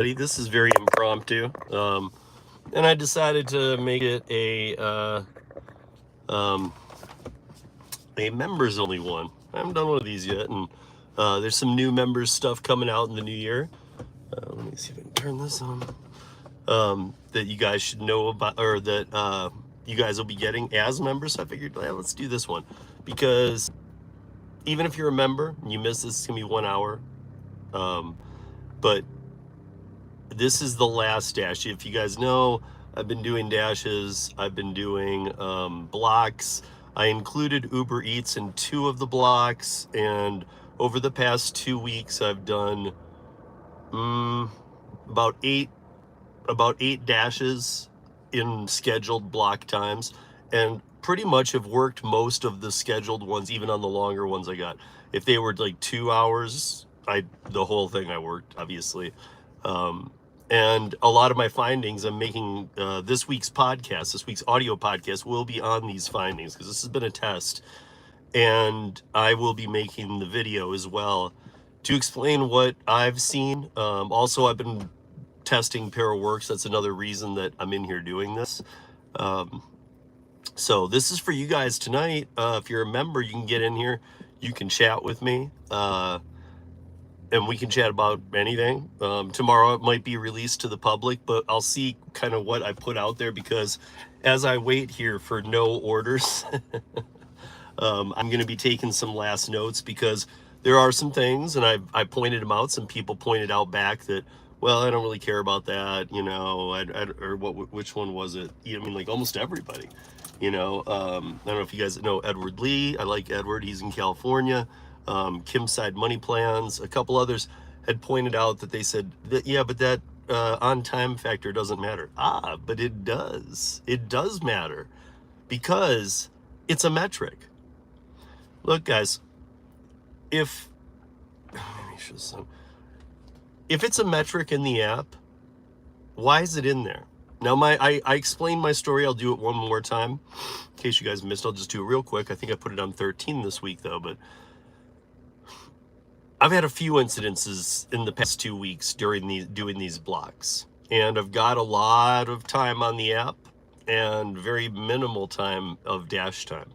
This is very impromptu, and I decided to make it a members only one. I haven't done one of these yet, and there's some new members stuff coming out in the new year. Let me see if I can turn this on. That you guys should know about, or that you guys will be getting as members. So I figured, let's do this one, because even if you're a member and you miss this, it's gonna be 1 hour. But this is the last dash. If you guys know, I've been doing dashes, I've been doing blocks. I included Uber Eats in 2 of the blocks, and over the past 2 weeks I've done about eight dashes in scheduled block times, and pretty much have worked most of the scheduled ones, even on the longer ones I got. If they were like 2 hours, the whole thing I worked, obviously. And a lot of my findings, I'm making this week's audio podcast will be on these findings, because this has been a test, and I will be making the video as well to explain what I've seen. Also, I've been testing ParaWorks. That's another reason that I'm in here doing this. So this is for you guys tonight. If you're a member, you can get in here, you can chat with me, and we can chat about anything. Tomorrow it might be released to the public, but I'll see kind of what I put out there, because as I wait here for no orders, I'm going to be taking some last notes, because there are some things, and I pointed them out. Some people pointed out back that, well, I don't really care about that, or which one was it? I mean, like almost everybody, I don't know if you guys know Edward Lee. I like Edward. He's in California. Kim's Side Money Plans. A couple others had pointed out that they said that, yeah, but that on-time factor doesn't matter. But it does. It does matter, because it's a metric. Look, guys, if it's a metric in the app, why is it in there? Now, I explained my story. I'll do it one more time in case you guys missed. I'll just do it real quick. I think I put it on 13 this week, though, but I've had a few incidences in the past 2 weeks doing these blocks, and I've got a lot of time on the app and very minimal time of dash time.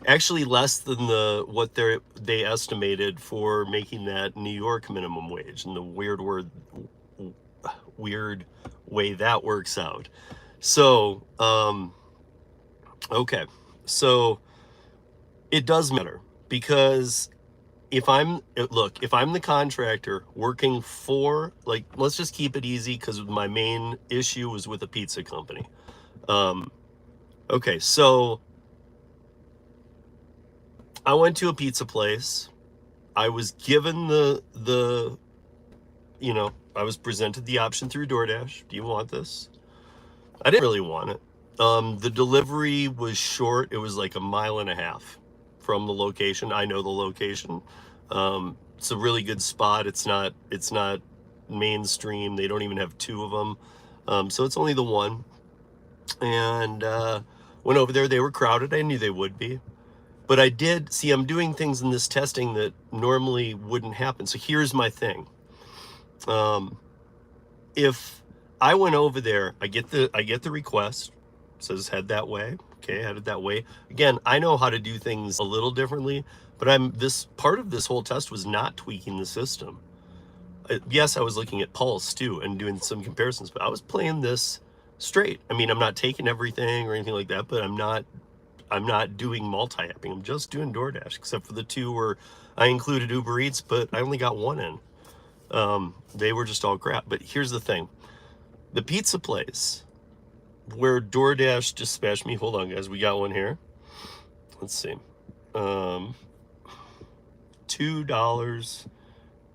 Actually, less than what they estimated for making that New York minimum wage, and the weird way that works out. So, okay, so it does matter, because if I'm the contractor working for, like, let's just keep it easy, because my main issue was with a pizza company. Okay, so I went to a pizza place. I was given I was presented the option through DoorDash. Do you want this? I didn't really want it. The delivery was short. It was like 1.5 miles from the location. I know the location. It's a really good spot. It's not mainstream. They don't even have 2 of them. So it's only the one. And went over there. They were crowded. I knew they would be. But I did see, I'm doing things in this testing that normally wouldn't happen. So here's my thing. If I went over there, I get the request, it says head that way. Okay, headed that way. Again, I know how to do things a little differently, but this part of this whole test was not tweaking the system. Yes, I was looking at Pulse too and doing some comparisons, but I was playing this straight. I mean, I'm not taking everything or anything like that, but I'm not doing multi-apping. I'm just doing DoorDash, except for the 2 where I included Uber Eats, but I only got 1 in. They were just all crap. But here's the thing. The pizza place where DoorDash dispatched me, hold on, guys, we got one here. Let's see. $2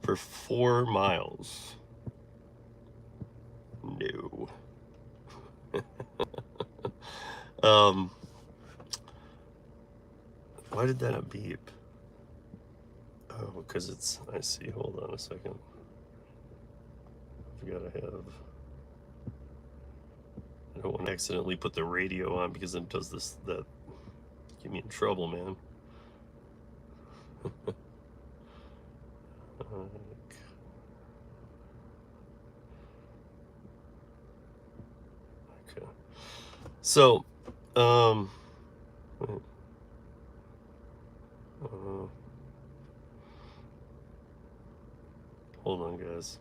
for 4 miles. No. Why did that not beep? Oh, because I see, hold on a second. I don't want to accidentally put the radio on, because it does that get me in trouble, man. Okay. So, wait. Hold on, guys.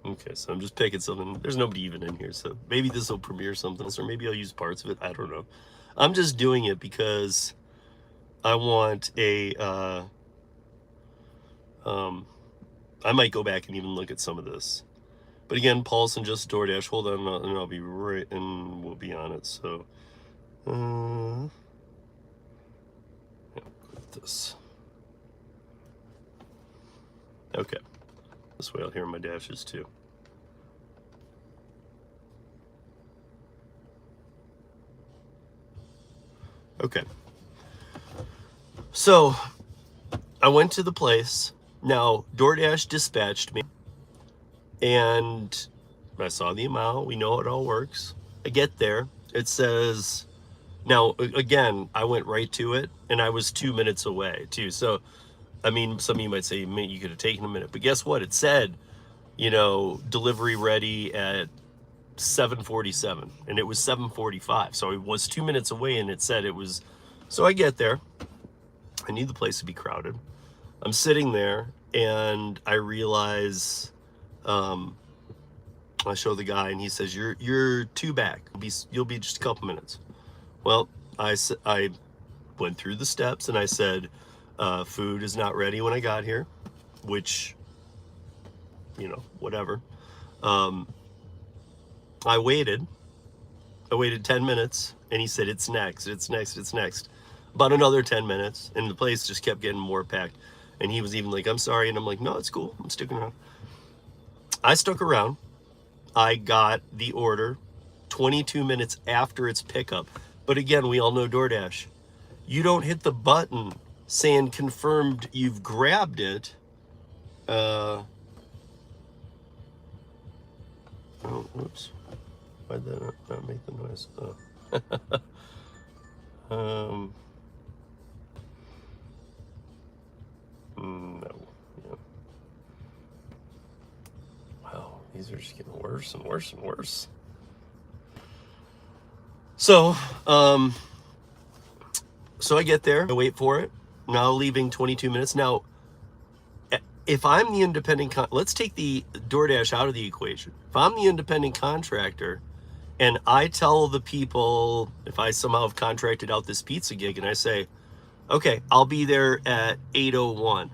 Okay, so I'm just picking something. There's nobody even in here, so maybe this will premiere something else, or maybe I'll use parts of it. I don't know. I'm just doing it because I want a, I might go back and even look at some of this. But again, Pulse and just DoorDash. Hold on, and I'll be right, and we'll be on it. So, yeah, put this. Okay, this way I'll hear my dashes too. Okay, so I went to the place. Now DoorDash dispatched me, and I saw the amount. We know it all works. I get there. It says, now again, I went right to it, and I was 2 minutes away too. So, I mean, some of you might say you could have taken a minute, but guess what? It said, you know, delivery ready at 7:47, and it was 7:45. So it was 2 minutes away, and it said it was. So I get there. I need the place to be crowded. I'm sitting there, and I realize, I show the guy, and he says, "You're 2 back. You'll be just a couple minutes." Well, I went through the steps, and I said, "Food is not ready when I got here," which, you know, whatever. I waited 10 minutes, and he said, "It's next, it's next, it's next." About another 10 minutes, and the place just kept getting more packed. And he was even like, "I'm sorry." And I'm like, "No, it's cool. I'm sticking around." I stuck around. I got the order 22 minutes after its pickup. But again, we all know DoorDash. You don't hit the button saying confirmed you've grabbed it. Oh, whoops. Why'd that not make the noise? Oh. No. Yeah. Wow, these are just getting worse and worse and worse. So, so I get there, I wait for it. Now leaving 22 minutes. Now, if I'm the independent, let's take the DoorDash out of the equation. If I'm the independent contractor, and I tell the people, if I somehow have contracted out this pizza gig, and I say, "Okay, I'll be there at 8:01.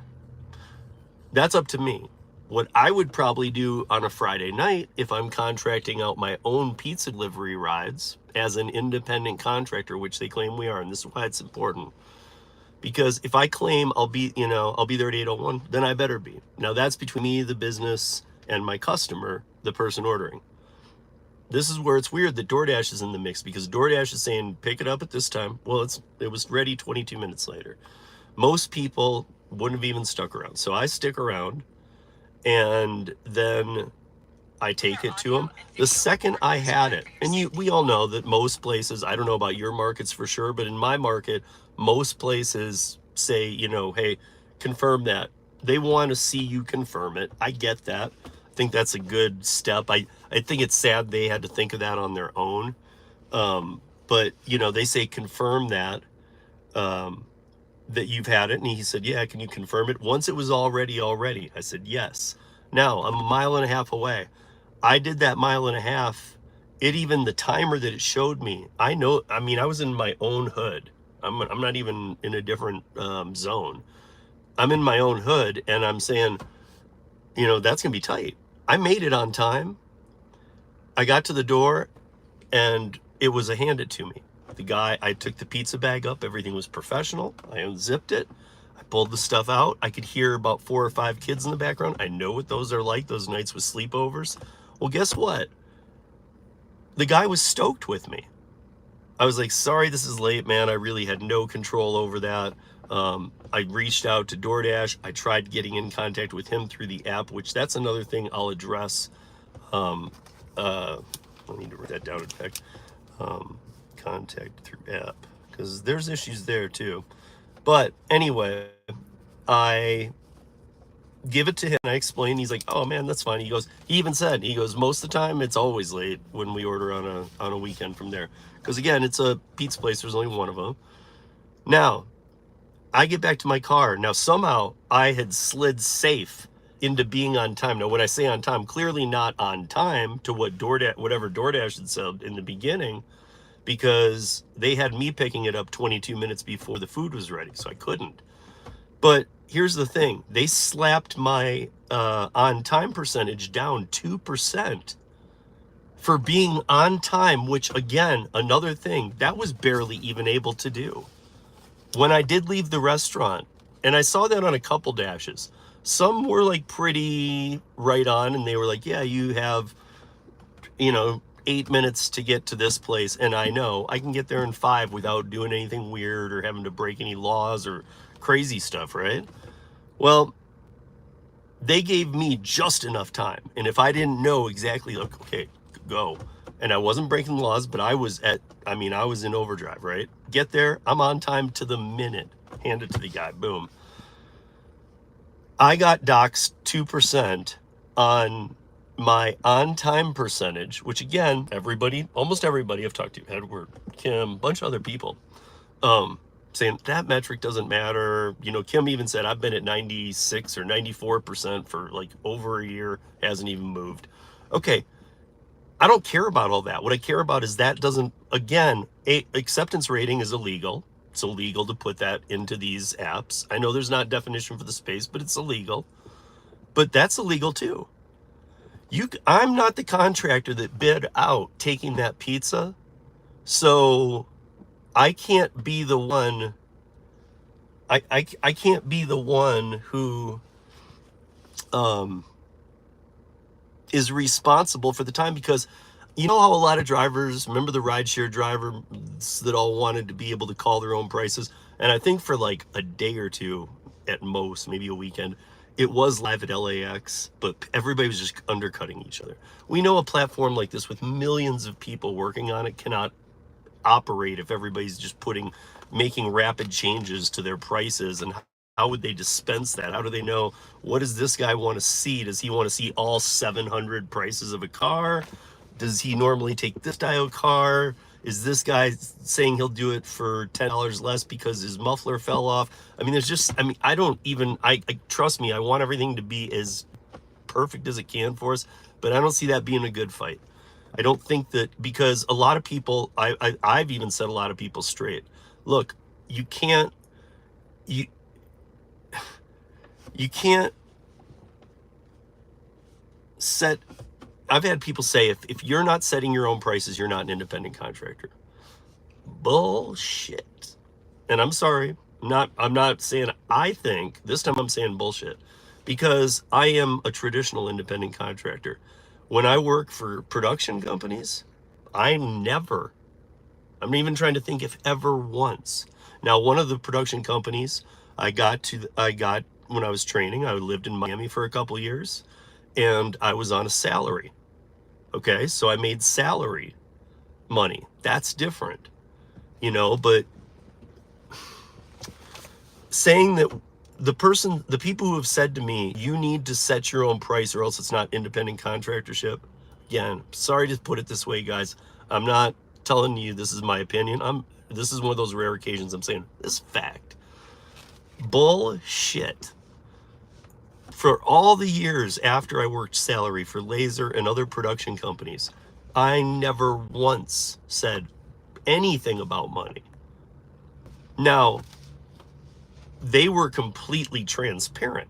That's up to me. What I would probably do on a Friday night, if I'm contracting out my own pizza delivery rides as an independent contractor, which they claim we are, and this is why it's important. Because if I claim I'll be there at 8:01, then I better be. Now that's between me, the business, and my customer, the person ordering. This is where it's weird that DoorDash is in the mix, because DoorDash is saying, pick it up at this time. Well, it was ready 22 minutes later. Most people wouldn't have even stuck around. So I stick around, and then I take it to them. The second I had it, and we all know that most places, I don't know about your markets for sure, but in my market, most places say, hey, confirm that. They want to see you confirm it. I get that. I think that's a good step. I think it's sad they had to think of that on their own. But, they say confirm that, that you've had it. And he said, yeah, can you confirm it? Once it was already. I said, yes. Now I'm 1.5 miles away. I did that 1.5 miles. Even the timer that it showed me, I was in my own hood. I'm not even in a different zone. I'm in my own hood, and I'm saying, that's gonna be tight. I made it on time. I got to the door, and it was a hand it to me. The guy, I took the pizza bag up. Everything was professional. I unzipped it. I pulled the stuff out. I could hear about 4 or 5 kids in the background. I know what those are like, those nights with sleepovers. Well, guess what? The guy was stoked with me. I was like, sorry, this is late, man. I really had no control over that. I reached out to DoorDash. I tried getting in contact with him through the app, which that's another thing I'll address. I need to write that down in fact. Contact through app, because there's issues there too. But anyway, I give it to him. I explain. He's like, "Oh man, that's fine." He goes. He even said, he goes, "Most of the time, it's always late when we order on a weekend from there, because again, it's a pizza place. There's only one of them." Now, I get back to my car. Now, somehow I had slid safe into being on time. Now, when I say on time, clearly not on time to what whatever DoorDash had said in the beginning, because they had me picking it up 22 minutes before the food was ready, so I couldn't. But here's the thing. They slapped my on time percentage down 2% for being on time, which again, another thing that was barely even able to do. When I did leave the restaurant, and I saw that on a couple dashes, some were like pretty right on, and they were like, yeah, you have, 8 minutes to get to this place. And I know I can get there in 5 without doing anything weird or having to break any laws or crazy stuff, right? Well, they gave me just enough time. And if I didn't know exactly, like, okay, go. And I wasn't breaking the laws, but I was in overdrive, right? Get there, I'm on time to the minute. Hand it to the guy, boom. I got doxed 2% on my on-time percentage, which again, almost everybody I've talked to, Edward, Kim, a bunch of other people, saying that metric doesn't matter. Kim even said, I've been at 96 or 94% for like over a year, hasn't even moved. Okay, I don't care about all that. What I care about is that doesn't, again, acceptance rating is illegal. It's illegal to put that into these apps. I know there's not a definition for the space, but it's illegal. But that's illegal too. I'm not the contractor that bid out taking that pizza, so I can't be the one. I can't be the one who is responsible for the time, because you know how a lot of drivers, remember the rideshare drivers that all wanted to be able to call their own prices, and I think for like a day or two at most, maybe a weekend, it was live at LAX, but everybody was just undercutting each other. We know a platform like this with millions of people working on it cannot operate if everybody's just making rapid changes to their prices. And how would they dispense that? How do they know, what does this guy want to see? Does he want to see all 700 prices of a car? Does he normally take this style car? Is this guy saying he'll do it for $10 less because his muffler fell off? I trust me, I want everything to be as perfect as it can for us, but I don't see that being a good fight. I don't think that, because a lot of people, I've even said a lot of people straight, look, you can't set. I've had people say, if you're not setting your own prices, you're not an independent contractor. Bullshit. And I'm sorry, I'm not saying I think, this time I'm saying bullshit, because I am a traditional independent contractor. When I work for production companies, I'm even trying to think if ever once. Now, one of the production companies I got when I was training, I lived in Miami for a couple years, and I was on a salary. Okay, so I made salary money. That's different, but saying that the people who have said to me, you need to set your own price or else it's not independent contractorship. Again, sorry to put it this way, guys. I'm not telling you this is my opinion. This is one of those rare occasions I'm saying this fact. Bullshit. For all the years after I worked salary for Laser and other production companies, I never once said anything about money. Now, they were completely transparent.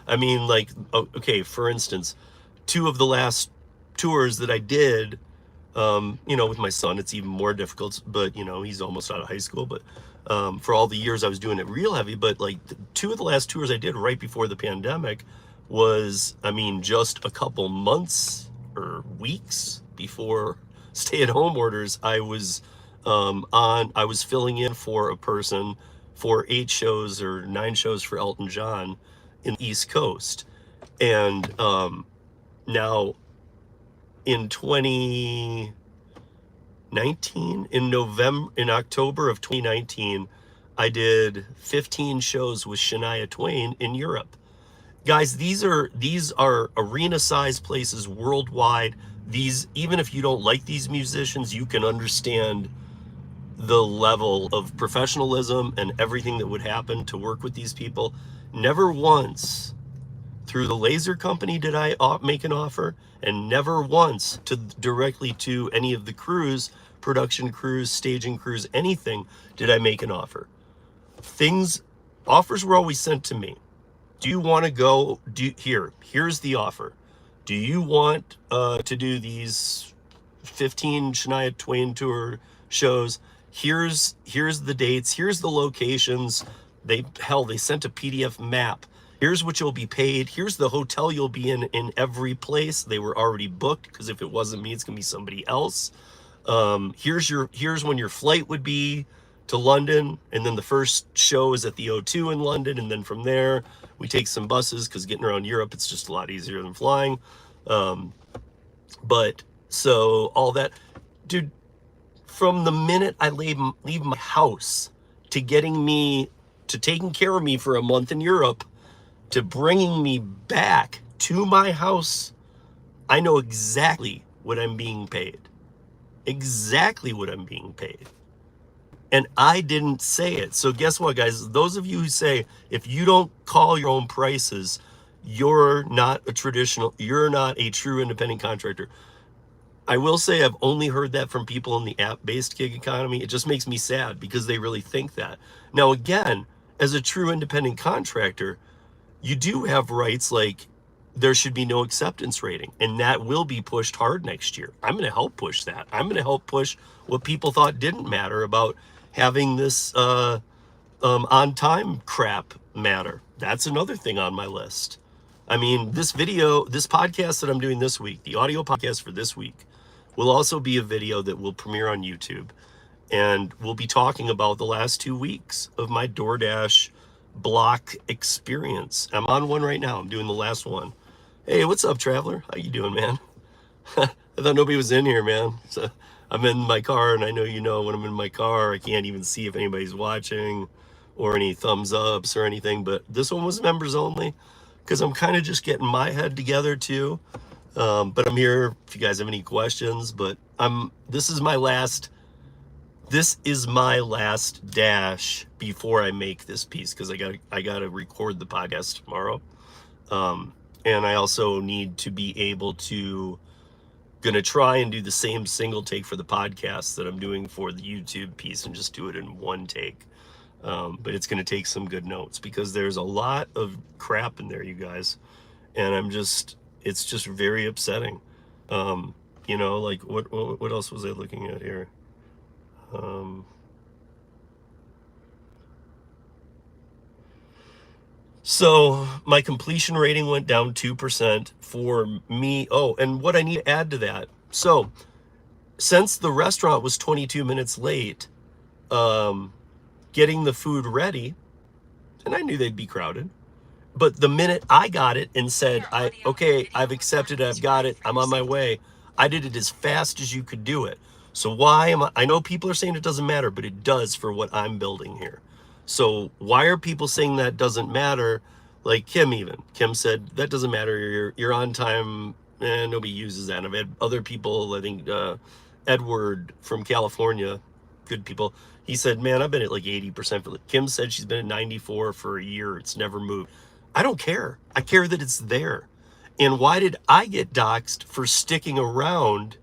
Okay, for instance, 2 of the last tours that I did, with my son, it's even more difficult, but he's almost out of high school, but for all the years I was doing it real heavy, but like 2 of the last tours I did right before the pandemic was, just a couple months or weeks before stay-at-home orders. I was filling in for a person for 8 shows or 9 shows for Elton John in the East Coast. And now in 2019, in October of 2019, I did 15 shows with Shania Twain in Europe. Guys, these are arena-sized places worldwide. These, even if you don't like these musicians, you can understand the level of professionalism and everything that would happen to work with these people. Never once through the laser company did I make an offer, and never once directly to any of the crews, production crews, staging crews, anything did I make an offer. Offers were always sent to me. Do you want to go? Here's the offer. Do you want to do these 15 Shania Twain tour shows? Here's the dates. Here's the locations. They sent a PDF map. Here's what you'll be paid. Here's the hotel you'll be in every place. They were already booked, because if it wasn't me, it's gonna be somebody else. Here's when your flight would be to London, and then the first show is at the O2 in London, and then from there we take some buses, because getting around Europe, it's just a lot easier than flying. But so all that, dude, from the minute I leave my house to taking care of me for a month in Europe, to bringing me back to my house, I know exactly what I'm being paid. Exactly what I'm being paid. And I didn't say it. So guess what, guys? Those of you who say, if you don't call your own prices, you're not a true independent contractor. I will say I've only heard that from people in the app-based gig economy. It just makes me sad, because they really think that. Now, again, as a true independent contractor, you do have rights, like there should be no acceptance rating, and that will be pushed hard next year. I'm going to help push that. I'm going to help push what people thought didn't matter about having this on-time crap matter. That's another thing on my list. I mean, this podcast that I'm doing this week, the audio podcast for this week, will also be a video that will premiere on YouTube. And we'll be talking about the last 2 weeks of my DoorDash block experience. I'm on one right now. I'm doing the last one. Hey, what's up, traveler? How you doing, man? I thought nobody was in here, man. So I'm in my car, and I know when I'm in my car, I can't even see if anybody's watching or any thumbs ups or anything. But this one was members only, because I'm kind of just getting my head together too. But I'm here if you guys have any questions. But this is my last dash before I make this piece, because I gotta record the podcast tomorrow. And I also need to be able to gonna try and do the same single take for the podcast that I'm doing for the YouTube piece, and just do it in one take. But it's gonna take some good notes, because there's a lot of crap in there, you guys, and it's just very upsetting. Like what else was I looking at here? So my completion rating went down 2% for me. Oh, and what I need to add to that. So since the restaurant was 22 minutes late, getting the food ready, and I knew they'd be crowded, but the minute I got it and said, okay, I've accepted it, I've got it, I'm on my way, I did it as fast as you could do it. So I know people are saying it doesn't matter, but it does for what I'm building here. So why are people saying that doesn't matter? Like Kim said, that doesn't matter, you're on time, and nobody uses that. And I've had other people, I think Edward from California, good people, he said, man, I've been at like 80%. Kim said she's been at 94 for a year, it's never moved. I don't care. I care that it's there. And why did I get doxxed for sticking around?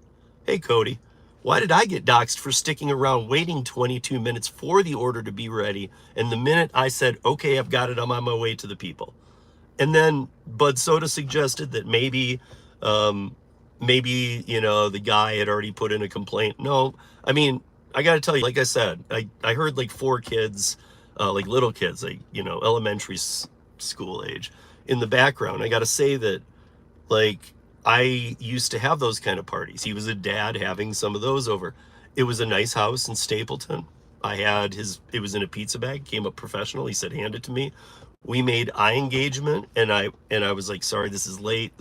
Hey, Cody. Why did I get doxxed for sticking around waiting 22 minutes for the order to be ready? And the minute I said, okay, I've got it, I'm on my way to the people. And then Bud Soda suggested that maybe, the guy had already put in a complaint. No, I mean, I got to tell you, like I said, I heard like 4 kids, like little kids, like, elementary school age in the background. I got to say that, like, I used to have those kind of parties. He was a dad having some of those over. It was a nice house in Stapleton. It was in a pizza bag, came up professional. He said, hand it to me. We made eye engagement, and I was like, sorry, this is late.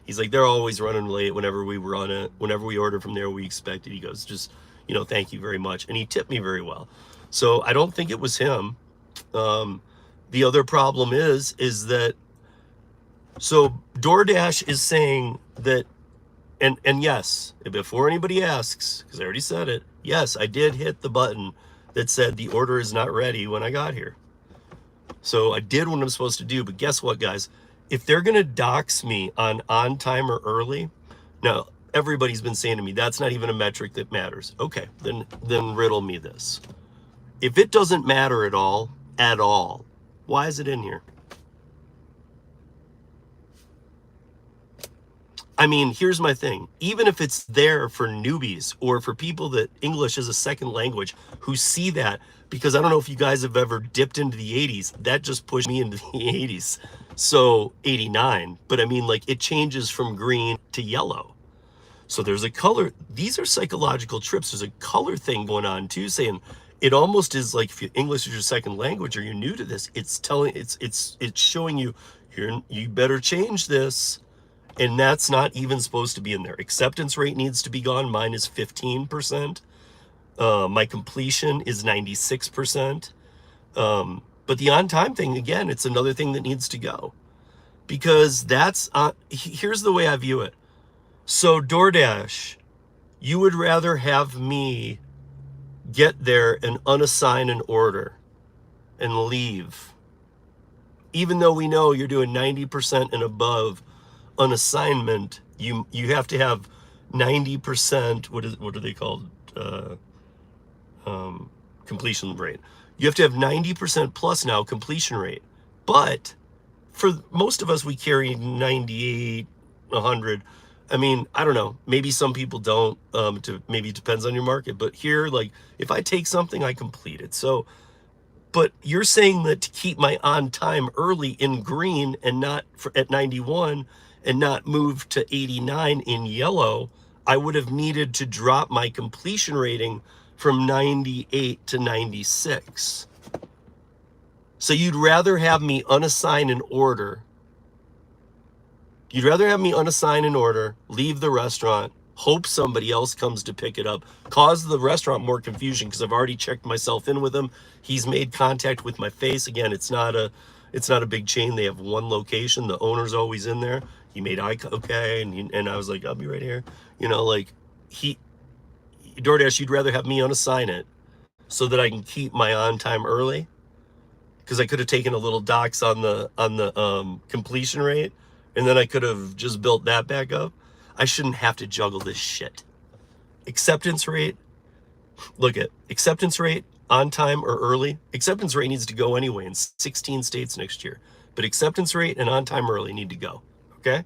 He's like, they're always running late whenever we run it. Whenever we order from there, we expect it. He goes, just, thank you very much. And he tipped me very well. So I don't think it was him. The other problem is that, so DoorDash is saying that, and yes, before anybody asks, because I already said it, yes, I did hit the button that said the order is not ready when I got here. So I did what I'm supposed to do, but guess what, guys? If they're gonna dox me on time or early, now everybody's been saying to me that's not even a metric that matters. Okay, then riddle me this. If it doesn't matter at all, why is it in here? I mean, here's my thing. Even if it's there for newbies or for people that English is a second language who see that, because I don't know if you guys have ever dipped into the 80s, that just pushed me into the 80s. So 89, but I mean, like, it changes from green to yellow. So there's a color. These are psychological trips. There's a color thing going on too, saying it almost is like, if English is your second language or you're new to this, it's telling, it's showing you here, you better change this. And that's not even supposed to be in there. Acceptance rate needs to be gone. Mine is 15%. My completion is 96%. But the on-time thing, again, it's another thing that needs to go. Because that's, here's the way I view it. So DoorDash, you would rather have me get there and unassign an order and leave. Even though we know you're doing 90% and above on assignment, you have to have 90%, what are they called, completion rate. You have to have 90% plus now completion rate. But for most of us, we carry 98, 100. I mean, I don't know, maybe some people don't, maybe it depends on your market, but here, like, if I take something, I complete it. So, but you're saying that to keep my on time early in green and not at 91 and not move to 89 in yellow, I would have needed to drop my completion rating from 98 to 96. So you'd rather have me unassign an order. You'd rather have me unassign an order, leave the restaurant, hope somebody else comes to pick it up, cause the restaurant more confusion because I've already checked myself in with him. He's made contact with my face. Again, it's not a big chain. They have one location. The owner's always in there. He made okay, and I was like, I'll be right here. You know, like, DoorDash, you'd rather have me unassign it so that I can keep my on time early, because I could have taken a little dox on the completion rate, and then I could have just built that back up. I shouldn't have to juggle this shit. Acceptance rate, look at acceptance rate, on time or early. Acceptance rate needs to go anyway in 16 states next year, but acceptance rate and on time early need to go. Okay.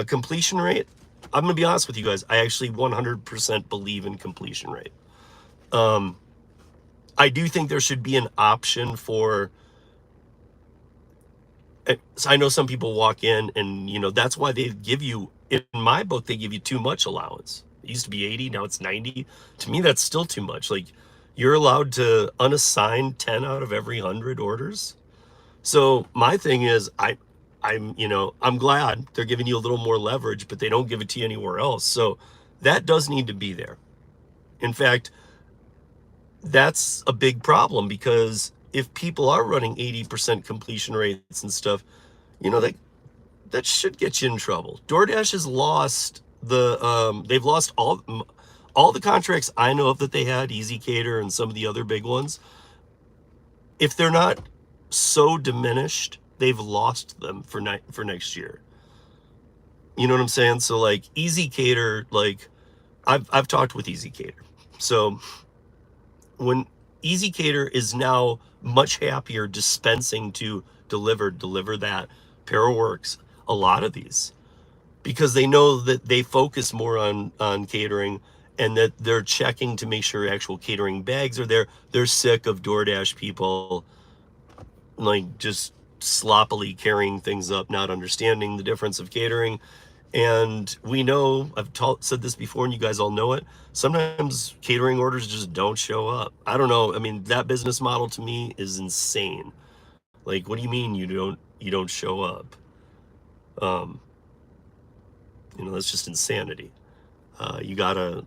Completion rate, I'm gonna be honest with you guys, I actually 100% believe in completion rate. I do think there should be an option for, so I know some people walk in and, you know, that's why they give you, in my book, they give you too much allowance. It used to be 80, now it's 90. To me, that's still too much. Like, you're allowed to unassign 10 out of every 100 orders. So my thing is, I'm glad they're giving you a little more leverage, but they don't give it to you anywhere else. So that does need to be there. In fact, that's a big problem, because if people are running 80% completion rates and stuff, you know, that should get you in trouble. DoorDash has lost they've lost all the contracts I know of that they had, Easy Cater and some of the other big ones. If they're not so diminished, they've lost them for next year. You know what I'm saying? So, like, Easy Cater, like, I've talked with Easy Cater. So when Easy Cater is now much happier dispensing to deliver that, Paraworks, a lot of these, because they know that they focus more on catering, and that they're checking to make sure actual catering bags are there. They're sick of DoorDash people, like, just sloppily carrying things up, not understanding the difference of catering. And we know, I've said this before, and you guys all know it, sometimes catering orders just don't show up. I don't know. I mean, that business model to me is insane. Like, what do you mean you don't show up? You know, that's just insanity. You gotta,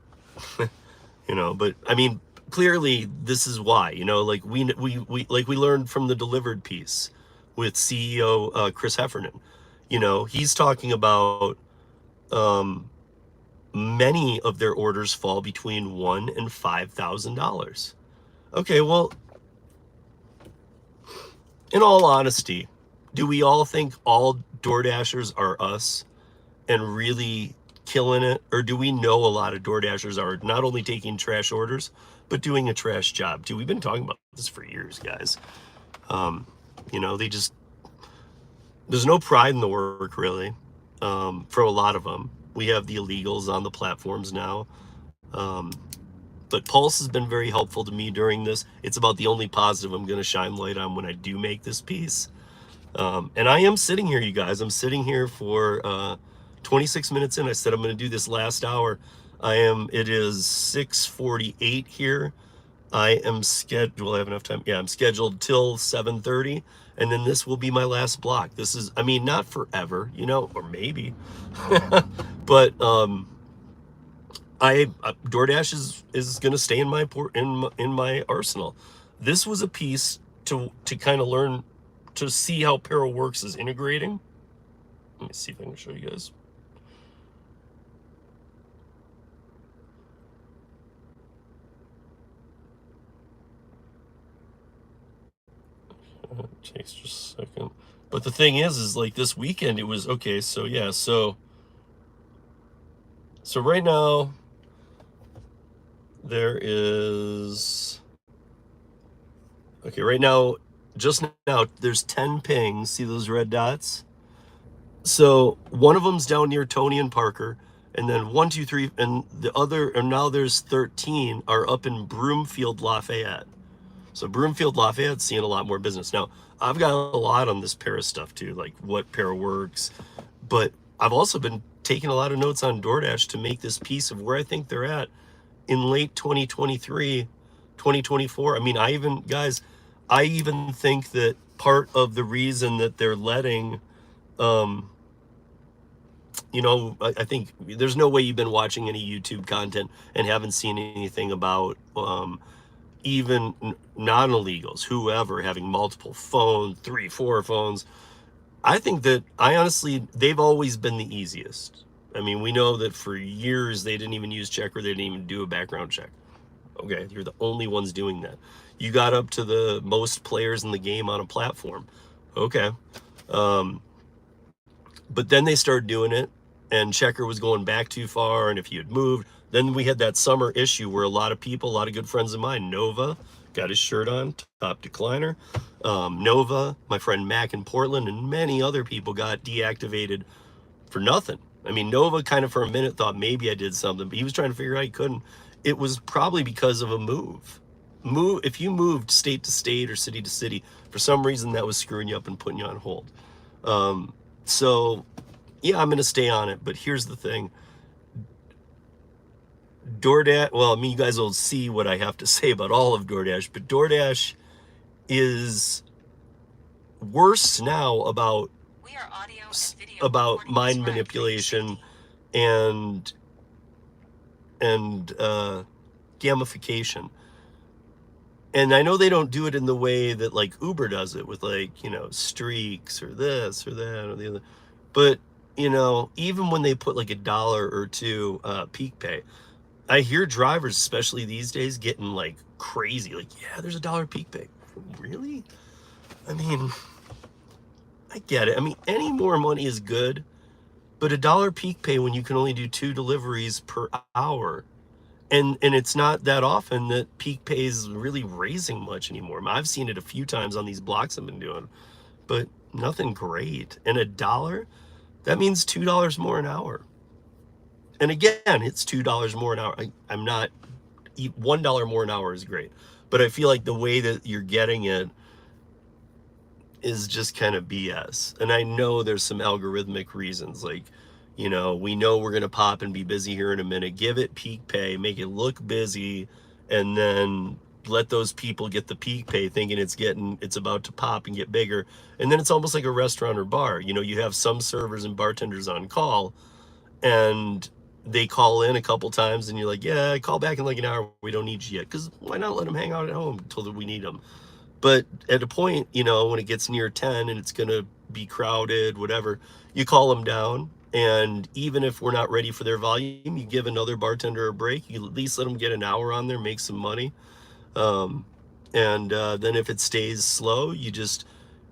you know, but I mean, clearly this is why, you know, like we learned from the delivered piece with CEO Chris Heffernan. You know, he's talking about um, many of their orders fall between $1,000 and $5,000. Okay, well, in all honesty, do we all think all DoorDashers are us and really killing it? Or do we know a lot of DoorDashers are not only taking trash orders, but doing a trash job too? We've been talking about this for years, guys. You know, there's no pride in the work, really, for a lot of them. We have the illegals on the platforms now. Um, but Pulse has been very helpful to me during this. It's about the only positive I'm going to shine light on when I do make this piece. And I am sitting here, you guys. I'm sitting here for 26 minutes in. I said I'm going to do this last hour. It is 6:48 here. I am scheduled, I have enough time. Yeah, I'm scheduled till 7:30. And then this will be my last block. This is, I mean, not forever, you know, or maybe. But DoorDash is going to stay in my arsenal. This was a piece to kind of learn, to see how Para Works is integrating. Let me see if I can show you guys. It takes just a second. But the thing is like this weekend, it was okay. So yeah, so right now there is, okay, right now, just now, there's 10 pings. See those red dots? So one of them's down near Tony and Parker, and then 1, 2, 3, and the other, and now there's 13 are up in Broomfield, Lafayette. So Broomfield, Lafayette's seeing a lot more business. Now, I've got a lot on this Para stuff too, like what Para works, but I've also been taking a lot of notes on DoorDash to make this piece of where I think they're at in late 2023, 2024. I mean, I even think that part of the reason that they're letting, you know, I think there's no way you've been watching any YouTube content and haven't seen anything about even non-illegals, whoever, having multiple phones, 3, 4 phones. I think that, they've always been the easiest. I mean, we know that for years they didn't even use checker, they didn't even do a background check. Okay, you're the only ones doing that. You got up to the most players in the game on a platform. Okay. But then they started doing it, and checker was going back too far, and if you had moved, then we had that summer issue where a lot of good friends of mine, Nova, got his shirt on, top decliner. Nova, my friend Mac in Portland, and many other people got deactivated for nothing. I mean, Nova kind of for a minute thought maybe I did something, but he was trying to figure out he couldn't. It was probably because of a move. If you moved state to state or city to city, for some reason that was screwing you up and putting you on hold. So yeah, I'm going to stay on it, but here's the thing. DoorDash, well, I mean, you guys will see what I have to say about all of DoorDash, but DoorDash is worse now about mind manipulation and gamification. And I know they don't do it in the way that like Uber does it with, like, you know, streaks or this or that or the other. But, you know, even when they put like $1 or $2 peak pay, I hear drivers, especially these days, getting like crazy. Like, yeah, there's $1 peak pay. Really? I mean, I get it. I mean, any more money is good, but $1 peak pay when you can only do 2 deliveries per hour. And it's not that often that peak pay is really raising much anymore. I've seen it a few times on these blocks I've been doing, but nothing great. And $1, that means $2 more an hour. And again, it's $2 more an hour. I'm not, $1 more an hour is great, but I feel like the way that you're getting it is just kind of BS. And I know there's some algorithmic reasons, like, you know, we know we're going to pop and be busy here in a minute. Give it peak pay, make it look busy, and then let those people get the peak pay thinking it's about to pop and get bigger. And then it's almost like a restaurant or bar. You know, you have some servers and bartenders on call, and they call in a couple times and you're like, yeah, call back in like an hour. We don't need you yet. Because why not let them hang out at home until we need them? But at a point, you know, when it gets near 10 and it's going to be crowded, whatever, you call them down. And even if we're not ready for their volume, you give another bartender a break. You at least let them get an hour on there, make some money. Then if it stays slow,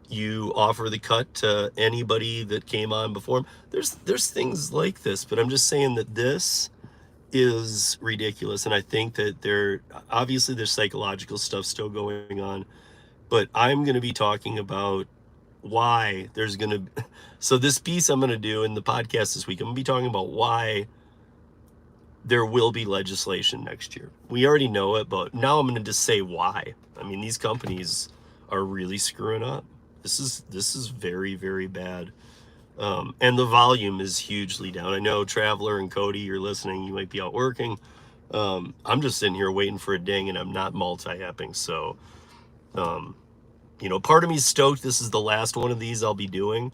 you offer the cut to anybody that came on before them. There's things like this, but I'm just saying that this is ridiculous. And I think that obviously there's psychological stuff still going on, but I'm going to be talking about why there's going to, so this piece I'm going to do in the podcast this week, I'm going to be talking about why there will be legislation next year. We already know it, but now I'm going to just say why. I mean, these companies are really screwing up. This is very, very bad. And the volume is hugely down. I know Traveler and Cody, you're listening, you might be out working. I'm just sitting here waiting for a ding, and I'm not multi-apping. So, you know, part of me is stoked this is the last one of these I'll be doing,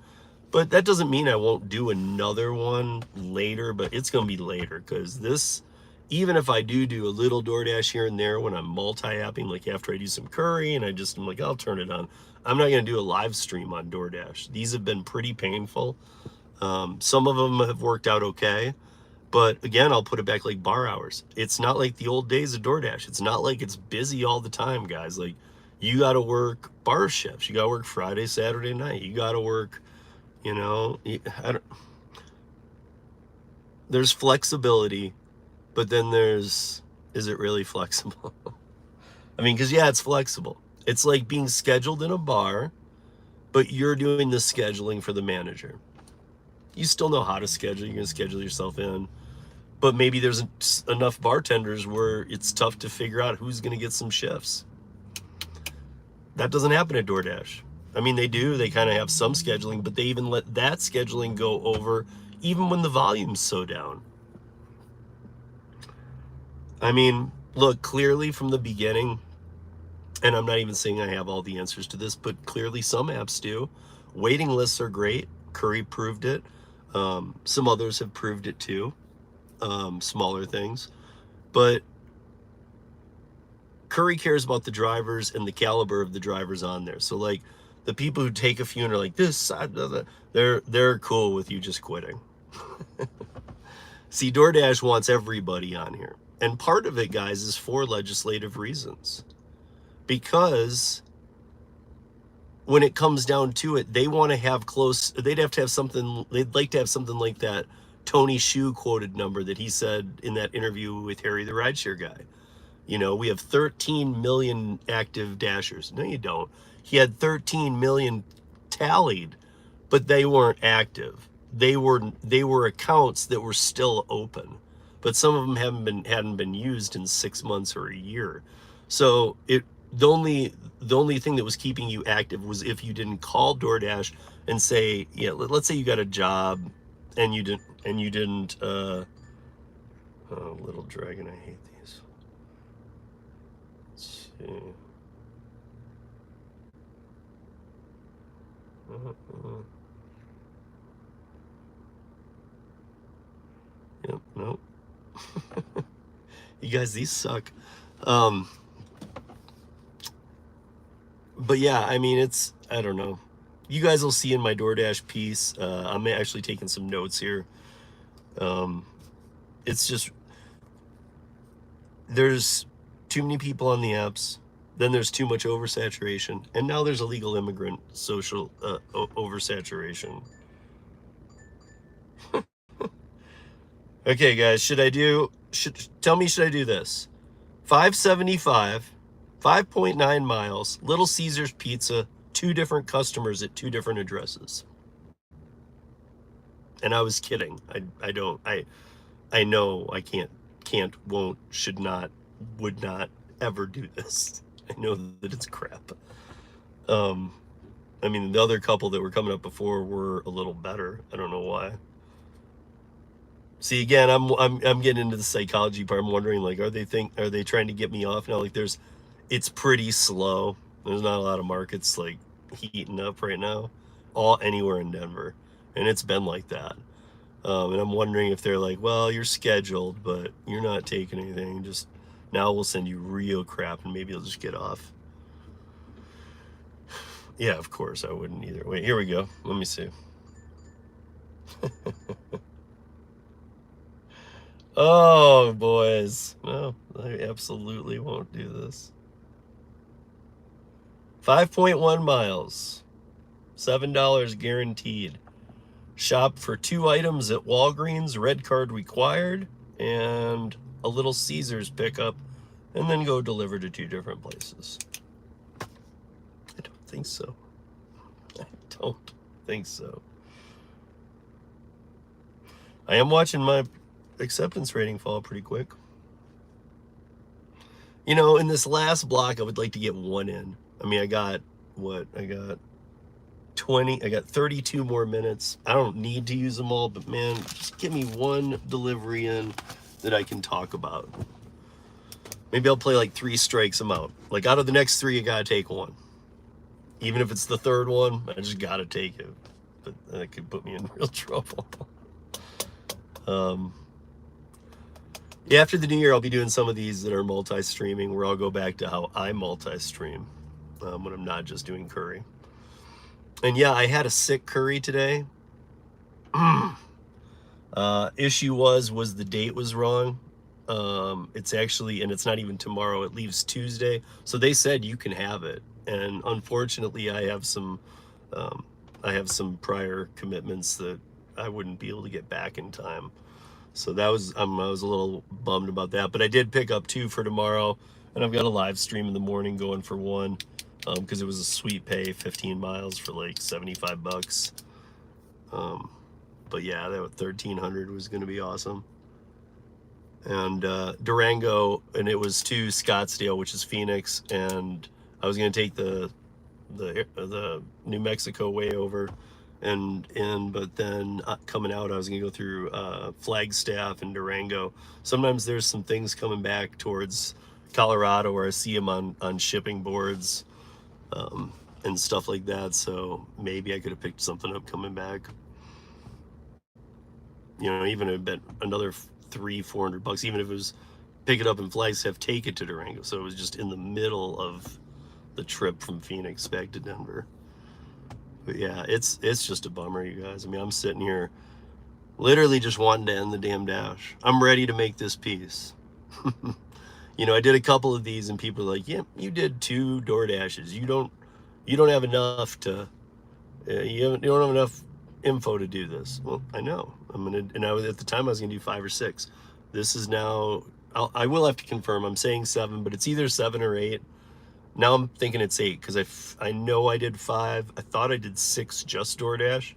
but that doesn't mean I won't do another one later, but it's going to be later, because this, even if I do a little DoorDash here and there when I'm multi-apping, like after I do some curry and I'm like, I'll turn it on. I'm not going to do a live stream on DoorDash. These have been pretty painful. Some of them have worked out okay, but again, I'll put it back like bar hours. It's not like the old days of DoorDash. It's not like it's busy all the time, guys. Like, you got to work bar shifts. You got to work Friday, Saturday night. You got to work, you know, there's flexibility, but then is it really flexible? I mean, because yeah, it's flexible. It's like being scheduled in a bar, but you're doing the scheduling for the manager. You still know how to schedule. You're going to schedule yourself in, but maybe there's enough bartenders where it's tough to figure out who's going to get some shifts. That doesn't happen at DoorDash. I mean, they do. They kind of have some scheduling, but they even let that scheduling go over even when the volume's so down. I mean, look, clearly from the beginning, and I'm not even saying I have all the answers to this, but clearly some apps do. Waiting lists are great. Curry proved it. Some others have proved it too. Smaller things. But Curry cares about the drivers and the caliber of the drivers on there. So like the people who take a few and are like, this side, they're cool with you just quitting. See, DoorDash wants everybody on here. And part of it, guys, is for legislative reasons. Because when it comes down to it, they want to have they'd like to have something like that Tony Hsiu quoted number that he said in that interview with Harry, the rideshare guy. You know, we have 13 million active dashers. No, you don't. He had 13 million tallied, but they weren't active. They were accounts that were still open, but some of them hadn't been used in 6 months or a year. So the only thing that was keeping you active was if you didn't call DoorDash and say, yeah, let's say you got a job and you didn't oh, little dragon, I hate these. Let's see. Yep, nope. You guys, these suck. But yeah, I mean, I don't know. You guys will see in my DoorDash piece. I'm actually taking some notes here. It's just, there's too many people on the apps. Then there's too much oversaturation. And now there's illegal immigrant social oversaturation. Okay, guys, should I do this? 575, 5.9 miles, Little Caesars Pizza, 2 different customers at 2 different addresses. And I was kidding. I know I can't, won't, should not, would not ever do this. I know that it's crap. I mean, the other couple that were coming up before were a little better. I don't know why. See, again, I'm getting into the psychology part. I'm wondering, like, are they trying to get me off now? Like, it's pretty slow. There's not a lot of markets like heating up right now, anywhere in Denver, and it's been like that. And I'm wondering if they're like, well, you're scheduled, but you're not taking anything. Just now we'll send you real crap and maybe you'll just get off. Yeah, of course I wouldn't either. Wait, here we go. Let me see. Oh, boys. No, I absolutely won't do this. 5.1 miles. $7 guaranteed. Shop for 2 items at Walgreens, red card required, and a Little Caesars pickup, and then go deliver to 2 different places. I don't think so. I don't think so. I am watching my acceptance rating fall pretty quick. You know, in this last block, I would like to get 1 in. I mean, I got 20, I got 32 more minutes. I don't need to use them all, but man, just give me 1 delivery in that I can talk about. Maybe I'll play like 3 strikes amount. Like out of the next 3, you gotta take 1. Even if it's the 3rd one, I just gotta take it. But that could put me in real trouble. Yeah, after the new year, I'll be doing some of these that are multi-streaming, where I'll go back to how I multi-stream when I'm not just doing curry. And yeah, I had a sick curry today. Issue was the date was wrong. It's actually, and it's not even tomorrow, it leaves Tuesday. So they said you can have it. And unfortunately, I have some prior commitments that I wouldn't be able to get back in time. So that was, I was a little bummed about that, but I did pick up 2 for tomorrow, and I've got a live stream in the morning going for 1, because it was a sweet pay, 15 miles for like 75 bucks. But yeah, that 1300 was going to be awesome. And Durango, and it was to Scottsdale, which is Phoenix, and I was going to take the New Mexico way over and in, but then coming out, I was gonna go through Flagstaff and Durango. Sometimes there's some things coming back towards Colorado where I see them on shipping boards and stuff like that. So maybe I could have picked something up coming back. You know, even a bit another $300-400, even if it was pick it up in Flagstaff, take it to Durango. So it was just in the middle of the trip from Phoenix back to Denver. But yeah, it's just a bummer, you guys. I mean, I'm sitting here literally just wanting to end the damn dash. I'm ready to make this piece. You know, I did a couple of these and people are like, yeah, you did 2 DoorDashes. You don't have enough to, you don't have enough info to do this. Well, I know. At the time I was gonna do 5 or 6. This is now, I will have to confirm. I'm saying 7, but it's either 7 or 8. Now I'm thinking it's 8 because I know I did 5. I thought I did 6 just DoorDash,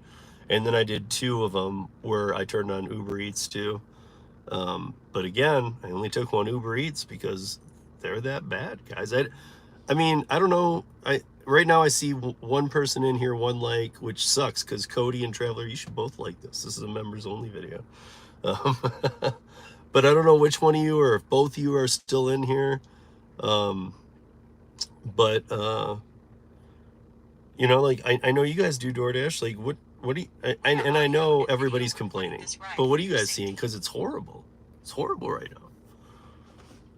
and then I did 2 of them where I turned on Uber Eats too. But again, I only took 1 Uber Eats because they're that bad, guys. I mean, I don't know. Right now I see 1 person in here, 1 like, which sucks because Cody and Traveler, you should both like this. This is a members only video. But I don't know which one of you or if both of you are still in here. But you know, like I know you guys do DoorDash. Like what do you, and I know everybody's complaining, but what are you guys seeing? Because it's horrible. It's horrible right now.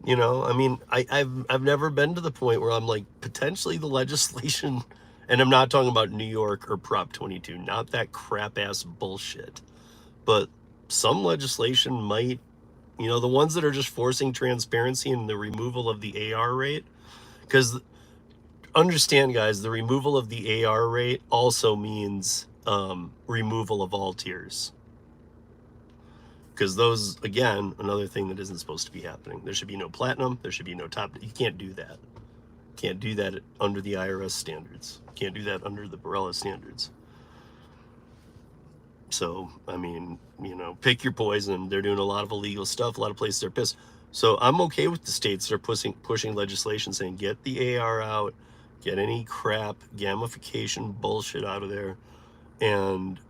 You know, I mean, I've never been to the point where I'm like, potentially the legislation, and I'm not talking about New York or Prop 22, not that crap ass bullshit, but some legislation might, you know, the ones that are just forcing transparency and the removal of the AR rate. Because understand, guys, the removal of the AR rate also means removal of all tiers. Because those, again, another thing that isn't supposed to be happening. There should be no platinum. There should be no top. You can't do that. Can't do that under the IRS standards. Can't do that under the Barella standards. So, I mean, you know, pick your poison. They're doing a lot of illegal stuff. A lot of places are pissed. So I'm okay with the states that are pushing legislation saying get the AR out, get any crap gamification bullshit out of there, and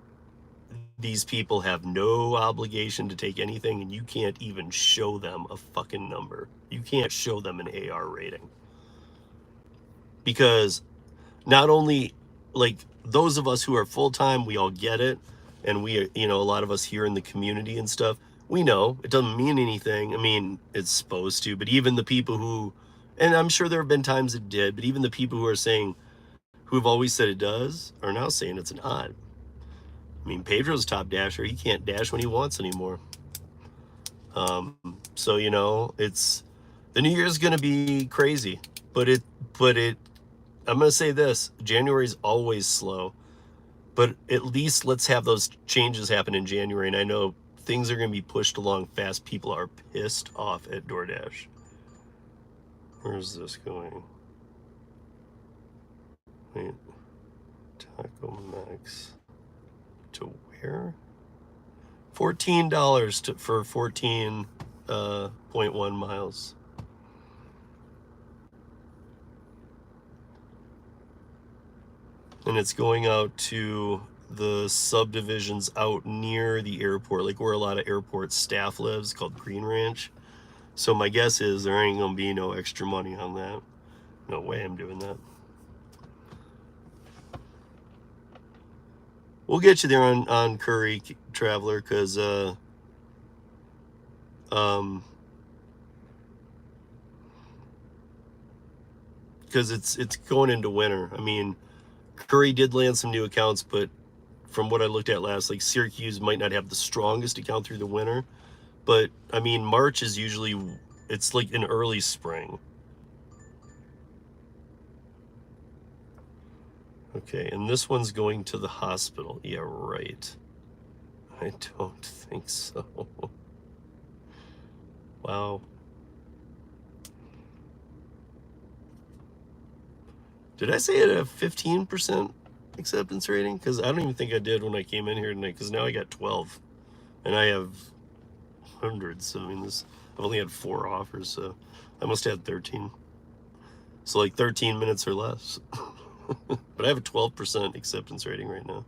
these people have no obligation to take anything, and you can't even show them a fucking number. You can't show them an AR rating. Because not only, like, those of us who are full-time, we all get it, and we, you know, a lot of us here in the community and stuff, we know it doesn't mean anything. I mean, it's supposed to, but even the people who, and I'm sure there have been times it did, but even the people who are saying, who have always said it does, are now saying it's not. I mean, Pedro's top dasher. He can't dash when he wants anymore. So, you know, it's, the new year's going to be crazy, but I'm going to say this, January's always slow, but at least let's have those changes happen in January. And I know things are going to be pushed along fast. People are pissed off at DoorDash. Where's this going? Wait, Taco Max to where? $14 for 14.1 miles. And it's going out to the subdivisions out near the airport, like where a lot of airport staff lives, called Green Ranch. So my guess is there ain't gonna be no extra money on that. No way I'm doing that. We'll get you there on Curry, Traveler, because it's going into winter. I mean, Curry did land some new accounts, but from what I looked at last, like Syracuse might not have the strongest account through the winter. But I mean, March is usually, it's like an early spring. Okay, and this one's going to the hospital. Yeah, right. I don't think so. Wow. Did I say it had a 15% acceptance rating? Because I don't even think I did when I came in here tonight, because now I got 12. And I have hundreds. So, I mean, I've only had 4 offers, so I must have had 13. So like 13 minutes or less. But I have a 12% acceptance rating right now.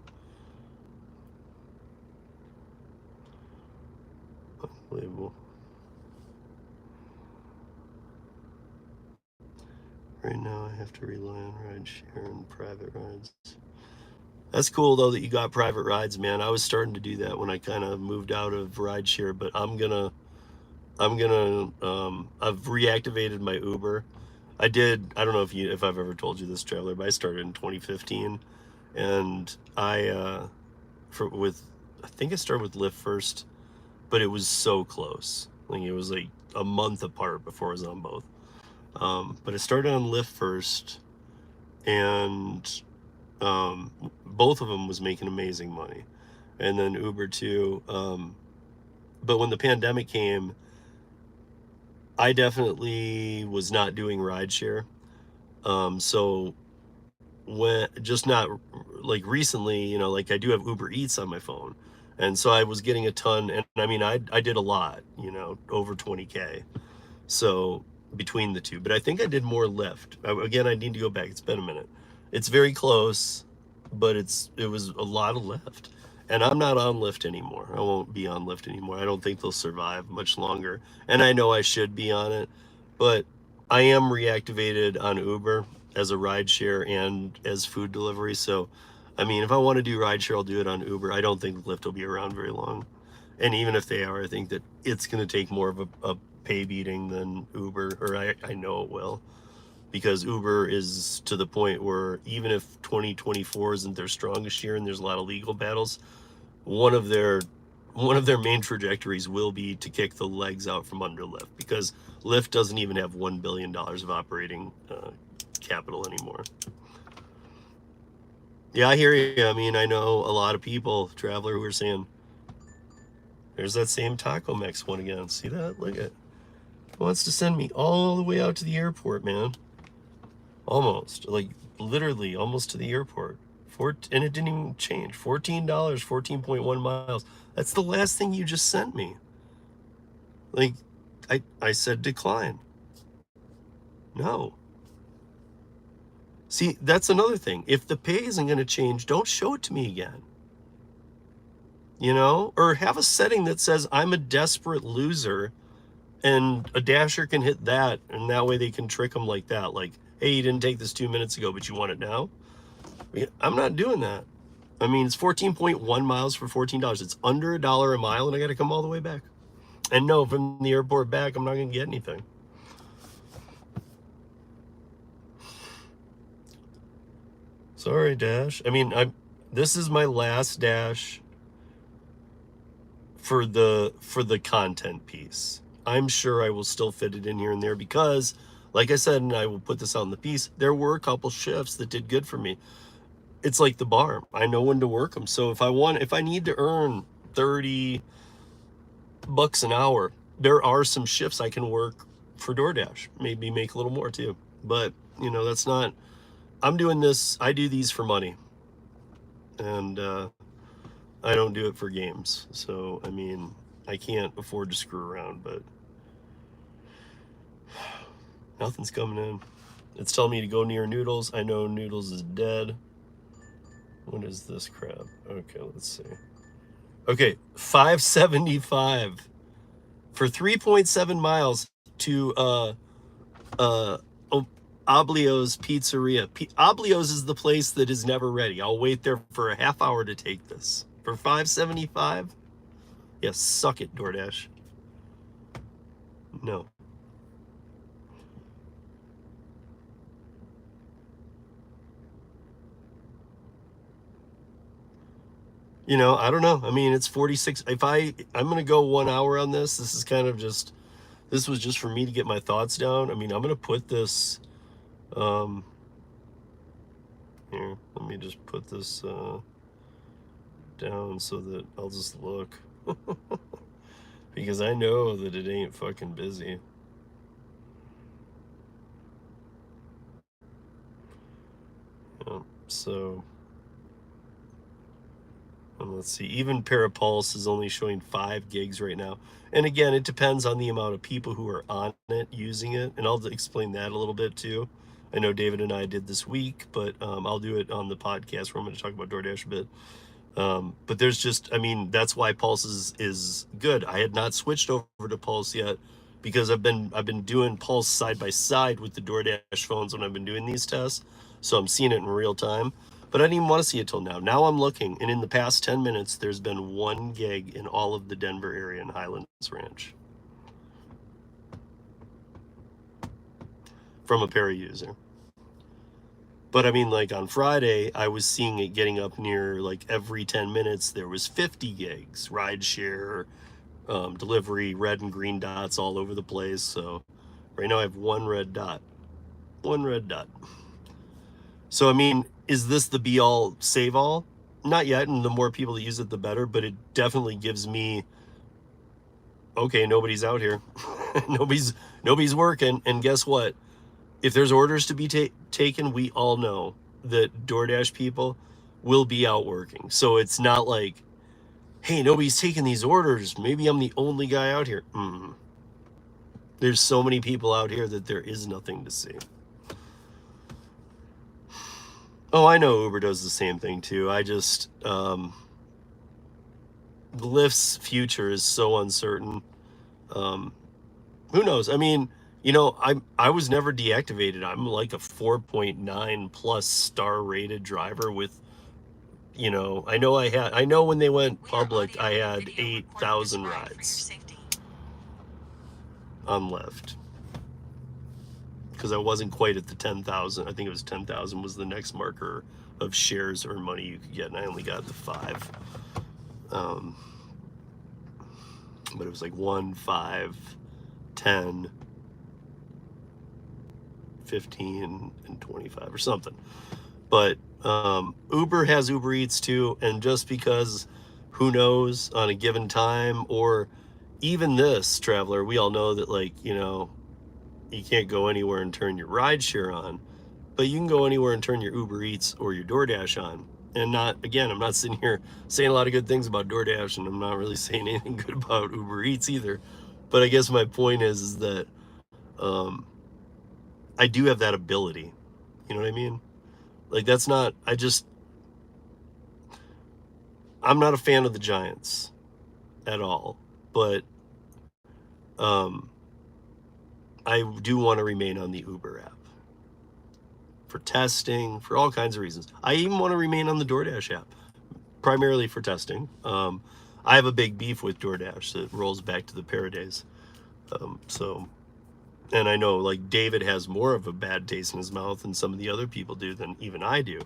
Unbelievable. Right now I have to rely on Rideshare and private rides. That's cool though that you got private rides, man. I was starting to do that when I kind of moved out of Rideshare, but I've reactivated my Uber. I don't know if I've ever told you this, Traveler, but I started in 2015, and I think I started with Lyft first, but it was so close. Like it was like a month apart before I was on both. But I started on Lyft first, and both of them was making amazing money, and then Uber too. But when the pandemic came, I definitely was not doing rideshare. So just not like recently, you know, like I do have Uber Eats on my phone. And so I was getting a ton, and I mean, I did a lot, you know, over 20K. So between the two, but I think I did more Lyft. Again, I need to go back. It's been a minute. It's very close, but it was a lot of Lyft. And I'm not on Lyft anymore. I won't be on Lyft anymore. I don't think they'll survive much longer. And I know I should be on it, but I am reactivated on Uber as a rideshare and as food delivery. So, I mean, if I want to do rideshare, I'll do it on Uber. I don't think Lyft will be around very long. And even if they are, I think that it's going to take more of a pay beating than Uber, or I know it will. Because Uber is to the point where even if 2024 isn't their strongest year and there's a lot of legal battles, one of their main trajectories will be to kick the legs out from under Lyft, because Lyft doesn't even have $1 billion of operating capital anymore. Yeah, I hear you. I mean, I know a lot of people, Traveler, who are saying, there's that same Taco Mex one again. See that? Look at it. It wants to send me all the way out to the airport, man. Almost, like literally almost to the airport. And it didn't even change. $14, 14.1 miles. That's the last thing you just sent me. Like, I said decline. No. See, that's another thing. If the pay isn't going to change, don't show it to me again. You know? Or have a setting that says I'm a desperate loser, and a dasher can hit that, and that way they can trick them like that. Like, hey, you didn't take this 2 minutes ago, but you want it now? I'm not doing that. I mean, it's 14.1 miles for $14. It's under $1 a mile, and I got to come all the way back. And no, from the airport back, I'm not going to get anything. Sorry, Dash. I mean, this is my last Dash for the content piece. I'm sure I will still fit it in here and there because, like I said, and I will put this out in the piece, there were a couple shifts that did good for me. It's like the bar. I know when to work them. So if I need to earn $30 an hour, there are some shifts I can work for DoorDash. Maybe make a little more too. But, you know, that's not, I'm doing this, I do these for money. And I don't do it for games. So, I mean, I can't afford to screw around, but nothing's coming in. It's telling me to go near Noodles. I know Noodles is dead. What is this crap? Okay, let's see. Okay, 575 for 3.7 miles to Oblio's Pizzeria. Oblio's is the place that is never ready. I'll wait there for a half hour to take this. For 575? Yeah, suck it, DoorDash. No. You know, I don't know. I mean, it's 46. I'm going to go 1 hour on this. This is kind of just, this was just for me to get my thoughts down. I mean, I'm going to put this, here, let me just put this down so that I'll just look. Because I know that it ain't fucking busy. Yeah, so, and let's see, even Para Pulse is only showing 5 gigs right now. And again, it depends on the amount of people who are on it using it. And I'll explain that a little bit too. I know David and I did this week, but I'll do it on the podcast where I'm going to talk about DoorDash a bit. But there's just, I mean, that's why Pulse is good. I had not switched over to Pulse yet because I've been doing Pulse side by side with the DoorDash phones when I've been doing these tests. So I'm seeing it in real time. But I didn't even want to see it till now. Now I'm looking, and in the past 10 minutes, there's been 1 gig in all of the Denver area in Highlands Ranch from a Para user. But I mean, like on Friday, I was seeing it getting up near like every 10 minutes, there was 50 gigs, Rideshare, delivery, red and green dots all over the place. So right now I have 1 red dot. 1 red dot. So, I mean, is this the be all save all? Not yet. And the more people that use it, the better. But it definitely gives me, okay, nobody's out here. nobody's working. And guess what? If there's orders to be taken, we all know that DoorDash people will be out working. So it's not like, hey, nobody's taking these orders. Maybe I'm the only guy out here. There's so many people out here that there is nothing to see. Oh, I know Uber does the same thing too. I just, Lyft's future is so uncertain. Who knows? I mean, you know, I was never deactivated. I'm like a 4.9 plus star rated driver with, you know, I know when they went public, I had 8,000 rides on Lyft. Because I wasn't quite at the 10,000. I think it was 10,000 was the next marker of shares or money you could get, and I only got the 5. But it was like 1, 5, 10, 15, and 25 or something. But Uber has Uber Eats too, and just because, who knows, on a given time, or even this, Traveler, we all know that, like, you know, you can't go anywhere and turn your Rideshare on, but you can go anywhere and turn your Uber Eats or your DoorDash on. And again, I'm not sitting here saying a lot of good things about DoorDash, and I'm not really saying anything good about Uber Eats either. But I guess my point is that I do have that ability. You know what I mean? Like, that's not, I'm not a fan of the Giants at all, but I do want to remain on the Uber app for testing, for all kinds of reasons. I even want to remain on the DoorDash app. primarily for testing. I have a big beef with DoorDash that rolls back to the Para days. So, and I know like David has more of a bad taste in his mouth than some of the other people do than even I do.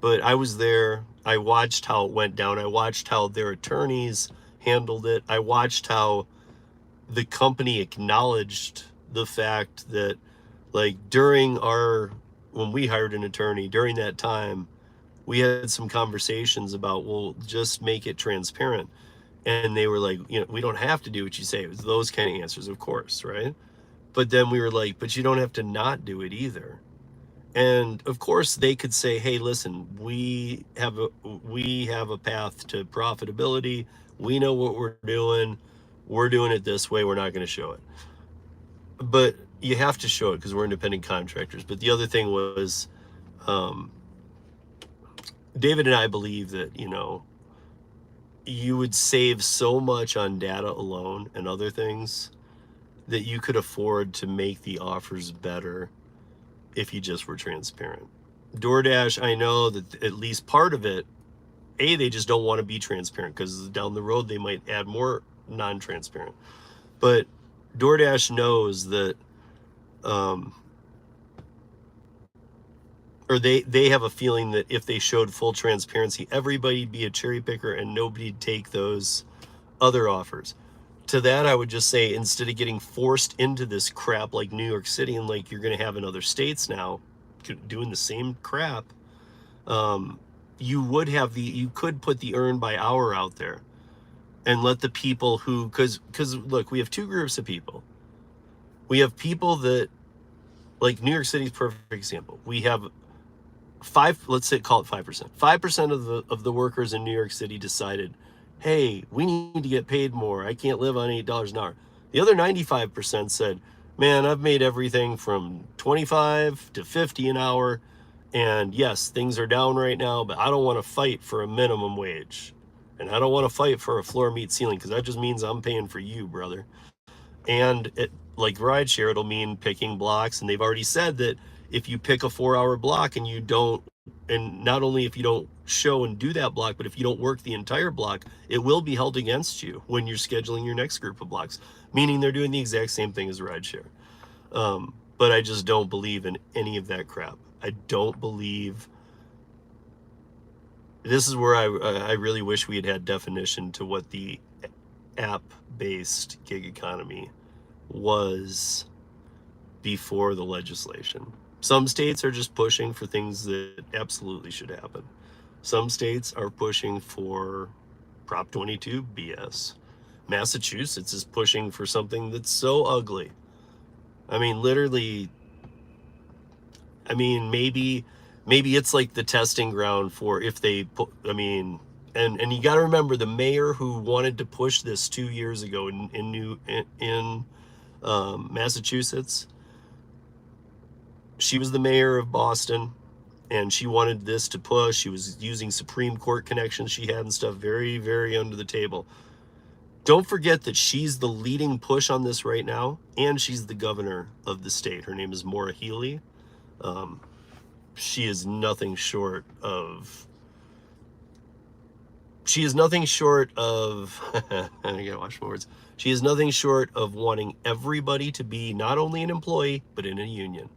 But I was there. I watched how it went down. I watched how their attorneys handled it. I watched how the company acknowledged the fact that, like, when we hired an attorney, during that time, we had some conversations about, well, just make it transparent. And they were like, we don't have to do what you say. It was those kind of answers, of course, right? But then we were like, but you don't have to not do it either. And of course they could say, hey, listen, we have a path to profitability. We know what we're doing. We're doing it this way. We're not going to show it. But you have to show it because we're independent contractors. But the other thing was, David and I believe that, you would save so much on data alone and other things that you could afford to make the offers better if you just were transparent. DoorDash, I know that at least part of it, they just don't want to be transparent because down the road they might add more non-transparent. But DoorDash knows that, or they have a feeling that if they showed full transparency, everybody'd be a cherry picker and nobody'd take those other offers. To that, I would just say, instead of getting forced into this crap like New York City and like you're going to have in other states now doing the same crap, you could put the earn by hour out there and let the people who, because look, we have two groups of people. We have people that, like New York City's perfect example. We have let's say, call it 5%. 5% of the workers in New York City decided, hey, we need to get paid more. I can't live on $8 an hour. The other 95% said, man, I've made everything from 25 to 50 an hour. And yes, things are down right now, but I don't want to fight for a minimum wage. And I don't want to fight for a floor meet ceiling because that just means I'm paying for you, brother. And like Rideshare, it'll mean picking blocks. And they've already said that if you pick a 4-hour block and you don't, and not only if you don't show and do that block, but if you don't work the entire block, it will be held against you when you're scheduling your next group of blocks, meaning they're doing the exact same thing as Rideshare. But I just don't believe in any of that crap. I don't believe. This is where I really wish we had definition to what the app-based gig economy was before the legislation. Some states are just pushing for things that absolutely should happen. Some states are pushing for Prop 22 BS. Massachusetts is pushing for something that's so ugly. I mean, literally, maybe it's like the testing ground for if they put, and you got to remember the mayor who wanted to push this 2 years ago in Massachusetts. She was the mayor of Boston, and she wanted this to push. She was using Supreme Court connections she had and stuff, very, very under the table. Don't forget that she's the leading push on this right now, and she's the governor of the state. Her name is Maura Healey. She is nothing short of I gotta watch my words. She is nothing short of wanting everybody to be not only an employee, but in a union.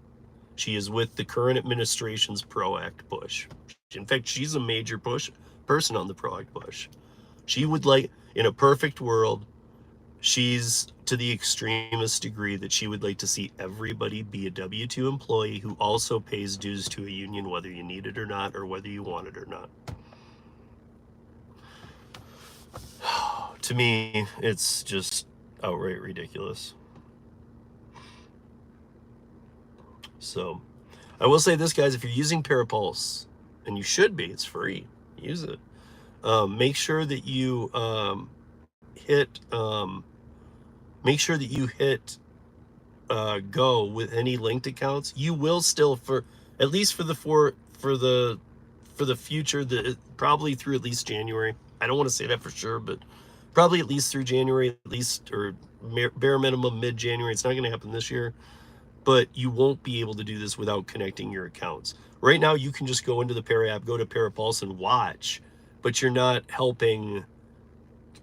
She is with the current administration's PRO Act push. In fact, she's a major person on the PRO Act push. She would like, in a perfect world, she's to the extremist degree that she would like to see everybody be a W-2 employee who also pays dues to a union, whether you need it or not, or whether you want it or not. To me, it's just outright ridiculous. So I will say this, guys, if you're using Para Pulse, and you should be, it's free, use it. Make sure that you hit go with any linked accounts. You will still, for at least for the future, probably through at least January. I don't want to say that for sure, but probably at least through January, at least, or bare minimum mid-January. It's not going to happen this year, but you won't be able to do this without connecting your accounts. Right now, you can just go into the Para app, go to Para Pulse, and watch but you're not helping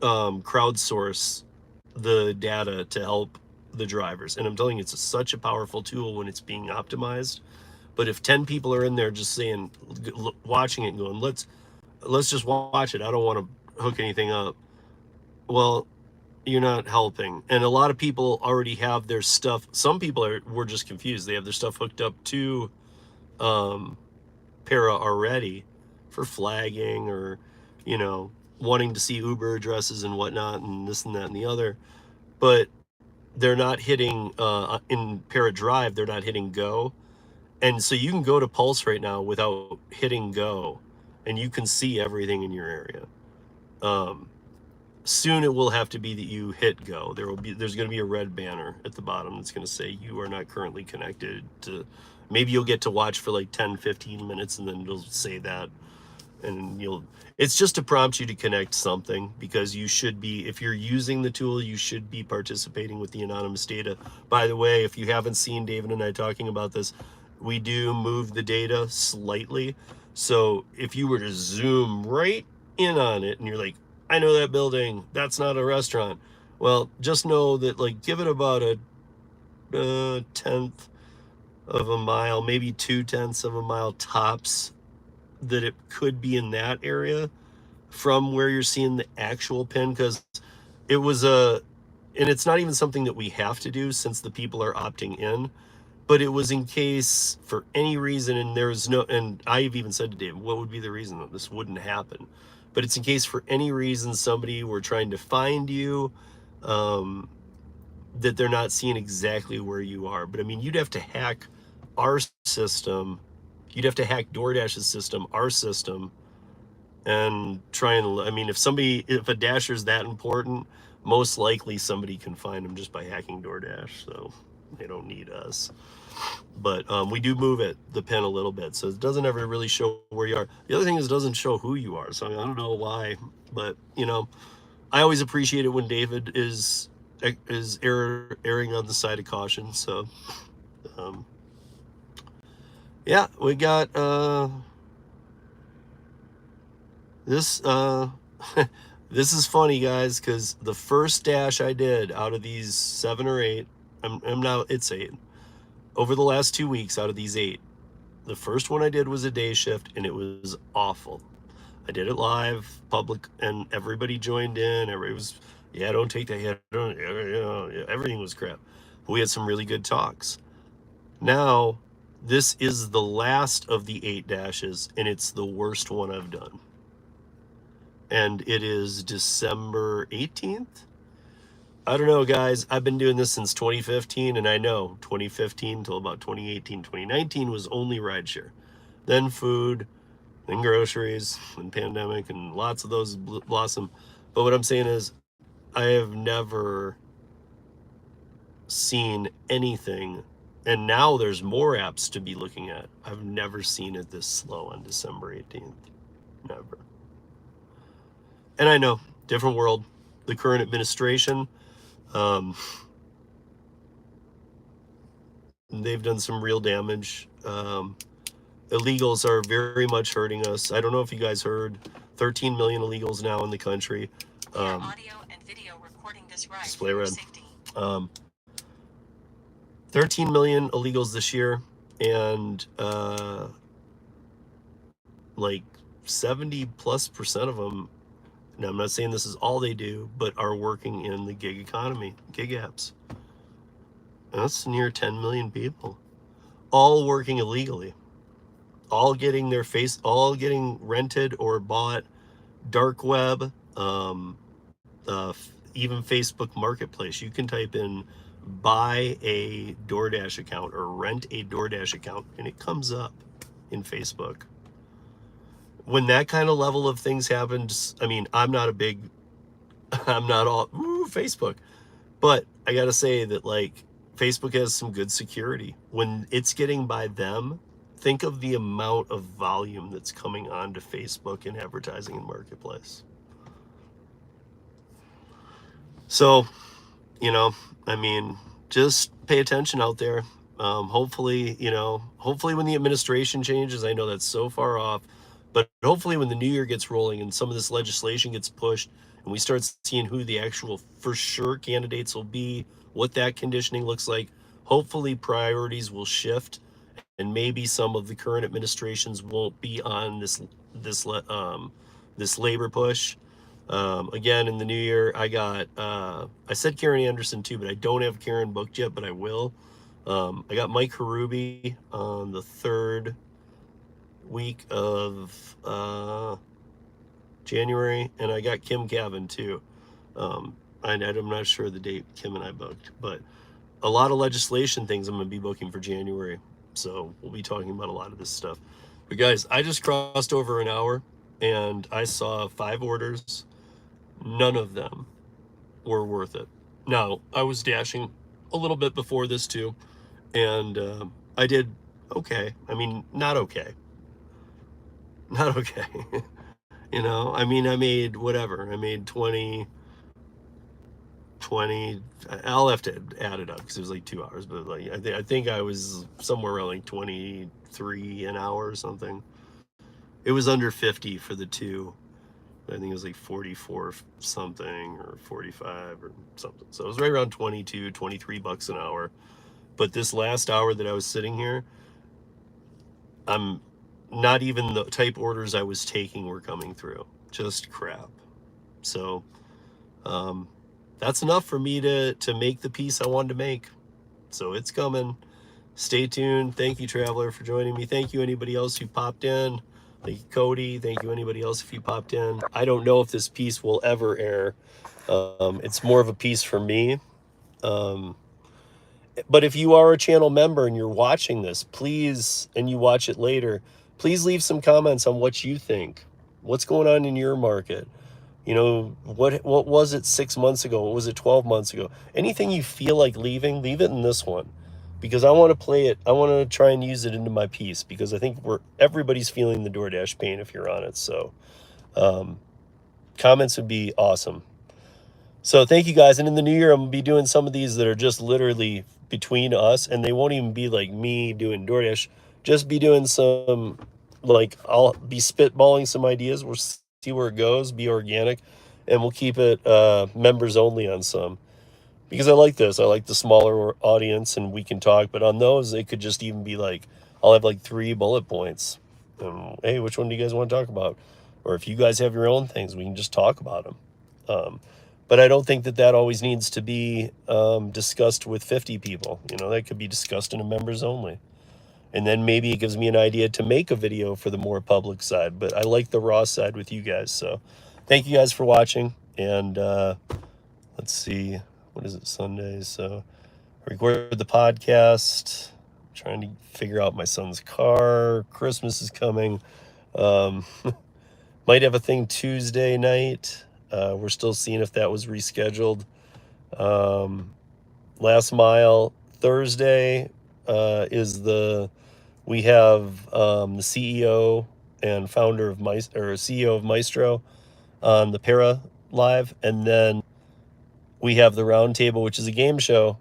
crowdsource the data to help the drivers. And I'm telling you, it's such a powerful tool when it's being optimized. But if 10 people are in there just saying, watching it and going, let's just watch it, I don't want to hook anything up, well, you're not helping. And a lot of people already have their stuff. Some people were just confused. They have their stuff hooked up to Para already for flagging, or wanting to see Uber addresses and whatnot and this and that and the other, but they're not hitting in Para Drive, they're not hitting go. And so you can go to Pulse right now without hitting go, and you can see everything in your area. Soon it will have to be that you hit go. There's going to be a red banner at the bottom that's going to say you are not currently connected to. Maybe you'll get to watch for like 10-15 minutes, and then it'll say that, and it's just to prompt you to connect something, because you should be, if you're using the tool, you should be participating with the anonymous data. By the way, if you haven't seen David and I talking about this, we do move the data slightly. So if you were to zoom right in on it and you're like, I know that building, that's not a restaurant, well, just know that, like, give it about a tenth of a mile, maybe 2/10 of a mile tops, that it could be in that area from where you're seeing the actual pin, because it was and it's not even something that we have to do since the people are opting in, but it was in case for any reason, and there's no, and I've even said to Dave, what would be the reason that this wouldn't happen? But it's in case for any reason somebody were trying to find you, that they're not seeing exactly where you are. But I mean, you'd have to hack our system, you'd have to hack DoorDash's system, our system, and try and, I mean, if a dasher's that important, most likely somebody can find them just by hacking DoorDash, so they don't need us. But we do move the pin a little bit, so it doesn't ever really show where you are. The other thing is, it doesn't show who you are, so I don't know why, but I always appreciate it when David is erring on the side of caution. So yeah, we got this this is funny, guys, because the first dash I did out of these 7 or 8, I'm now, it's 8 over the last 2 weeks. Out of these 8, the first one I did was a day shift, and it was awful. I did it live, public, and everybody joined in. Everybody was, yeah, don't take the hit, everything was crap. But we had some really good talks. Now this is the last of the 8 dashes, and it's the worst one I've done, and it is December 18th. I don't know, guys. I've been doing this since 2015, and I know 2015 till about 2018, 2019 was only rideshare, then food, then groceries, and pandemic, and lots of those blossom. But what I'm saying is, I have never seen anything, and now there's more apps to be looking at. I've never seen it this slow on December 18th. Never. And I know, different world. The current administration, they've done some real damage. Illegals are very much hurting us. I don't know if you guys heard, 13 million illegals now in the country. Audio and video recording this ride display red. 13 million illegals this year, and like 70+% of them, now I'm not saying this is all they do, but are working in the gig economy, gig apps. And that's near 10 million people, all working illegally, all getting rented or bought, dark web, even Facebook Marketplace. You can type in buy a DoorDash account or rent a DoorDash account, and it comes up in Facebook. When that kind of level of things happens, I mean, I'm not all Facebook, but I gotta say that, like, Facebook has some good security. When it's getting by them, think of the amount of volume that's coming onto Facebook and advertising and marketplace. So, I mean, just pay attention out there. Hopefully when the administration changes, I know that's so far off, But hopefully when the new year gets rolling and some of this legislation gets pushed and we start seeing who the actual for sure candidates will be, what that conditioning looks like, hopefully priorities will shift and maybe some of the current administrations won't be on this labor push. Again, in the new year, I said Karen Anderson too, but I don't have Karen booked yet, but I will. I got Mike Harubi on the third week of January, and I got Kim Cavan too. I'm not sure the date Kim and I booked, but a lot of legislation things I'm going to be booking for January. So we'll be talking about a lot of this stuff. But guys, I just crossed over an hour and I saw 5 orders. None of them were worth it. Now, I was dashing a little bit before this too, and I did okay. I mean, not okay. Not okay. You know, I mean, I made whatever. I made 20. I'll have to add it up because it was like 2 hours, but like I think I was somewhere around like 23 an hour or something. It was under 50 for the 2. I think it was like 44 something or 45 or something. So it was right around 22, 23 bucks an hour. But this last hour that I was sitting here, I'm not even the type orders I was taking were coming through. Just crap. So that's enough for me to make the piece I wanted to make. So it's coming. Stay tuned. Thank you, Traveler, for joining me. Thank you, anybody else who popped in. Thank you, Cody. Thank you, anybody else if you popped in. I don't know if this piece will ever air. It's more of a piece for me. But if you are a channel member and you're watching this, please, and you watch it later, please leave some comments on what you think. What's going on in your market? You know, what was it 6 months ago? What was it 12 months ago? Anything you feel like leaving, leave it in this one. Because I want to play it, I want to try and use it into my piece because I think everybody's feeling the DoorDash pain if you're on it. So comments would be awesome. So thank you guys. And in the new year, I'm going to be doing some of these that are just literally between us, and they won't even be like me doing DoorDash. Just be doing some, like, I'll be spitballing some ideas. We'll see where it goes, be organic, and we'll keep it members only on some. Because I like this. I like the smaller audience and we can talk. But on those, it could just even be like, I'll have like 3 bullet points. Hey, which one do you guys want to talk about? Or if you guys have your own things, we can just talk about them. But I don't think that always needs to be discussed with 50 people. You know, that could be discussed in a members only. And then maybe it gives me an idea to make a video for the more public side. But I like the raw side with you guys. So thank you guys for watching. And let's see. What is it, Sunday? So I record the podcast. I'm trying to figure out my son's car. Christmas is coming. Might have a thing Tuesday night. We're still seeing if that was rescheduled. Last Mile Thursday we have the CEO and founder of CEO of Maestro on the Para Live, and then we have the Roundtable, which is a game show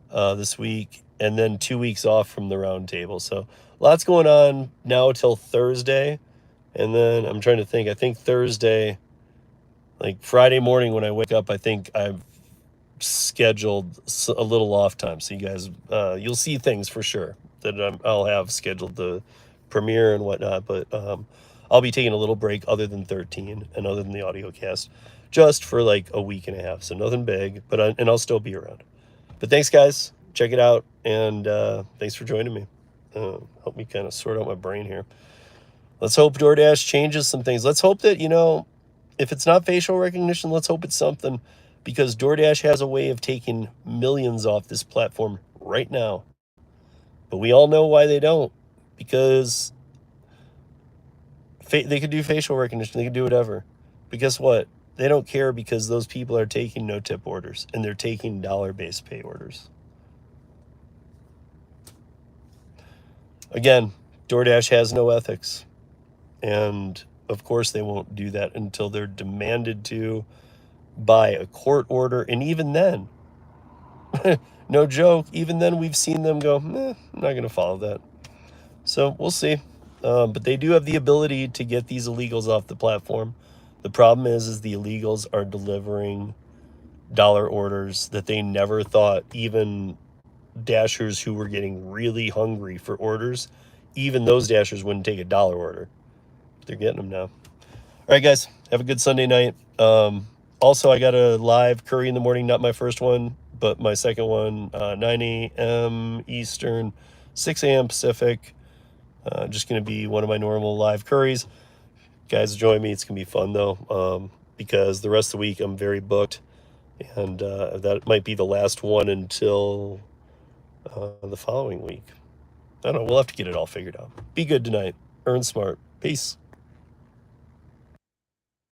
this week, and then 2 weeks off from the Roundtable. So lots going on now till Thursday. And then I'm trying to think. I think Thursday, like Friday morning when I wake up, I think I've scheduled a little off time. So you guys, you'll see things for sure that I'll have scheduled the premiere and whatnot. But I'll be taking a little break other than 13 and other than the audio cast, just for like a week and a half. So nothing big, but I'll still be around. But thanks, guys. Check it out. And thanks for joining me. Help me kind of sort out my brain here. Let's hope DoorDash changes some things. Let's hope that, you know, if it's not facial recognition, let's hope it's something, because DoorDash has a way of taking millions off this platform right now. But we all know why they don't, because they could do facial recognition. They could do whatever. But guess what? They don't care, because those people are taking no tip orders and they're taking dollar-based pay orders. Again, DoorDash has no ethics. And of course they won't do that until they're demanded to by a court order. And even then, no joke, even then we've seen them go, I'm not going to follow that. So we'll see. But they do have the ability to get these illegals off the platform. The problem is the illegals are delivering dollar orders that they never thought even dashers who were getting really hungry for orders, even those dashers wouldn't take a dollar order. They're getting them now. All right, guys, have a good Sunday night. Also, I got a live curry in the morning, not my first one, but my second one, 9 a.m. Eastern, 6 a.m. Pacific. Just going to be one of my normal live curries. Guys, join me. It's going to be fun, though, because the rest of the week I'm very booked, and that might be the last one until the following week. I don't know. We'll have to get it all figured out. Be good tonight. Earn smart. Peace.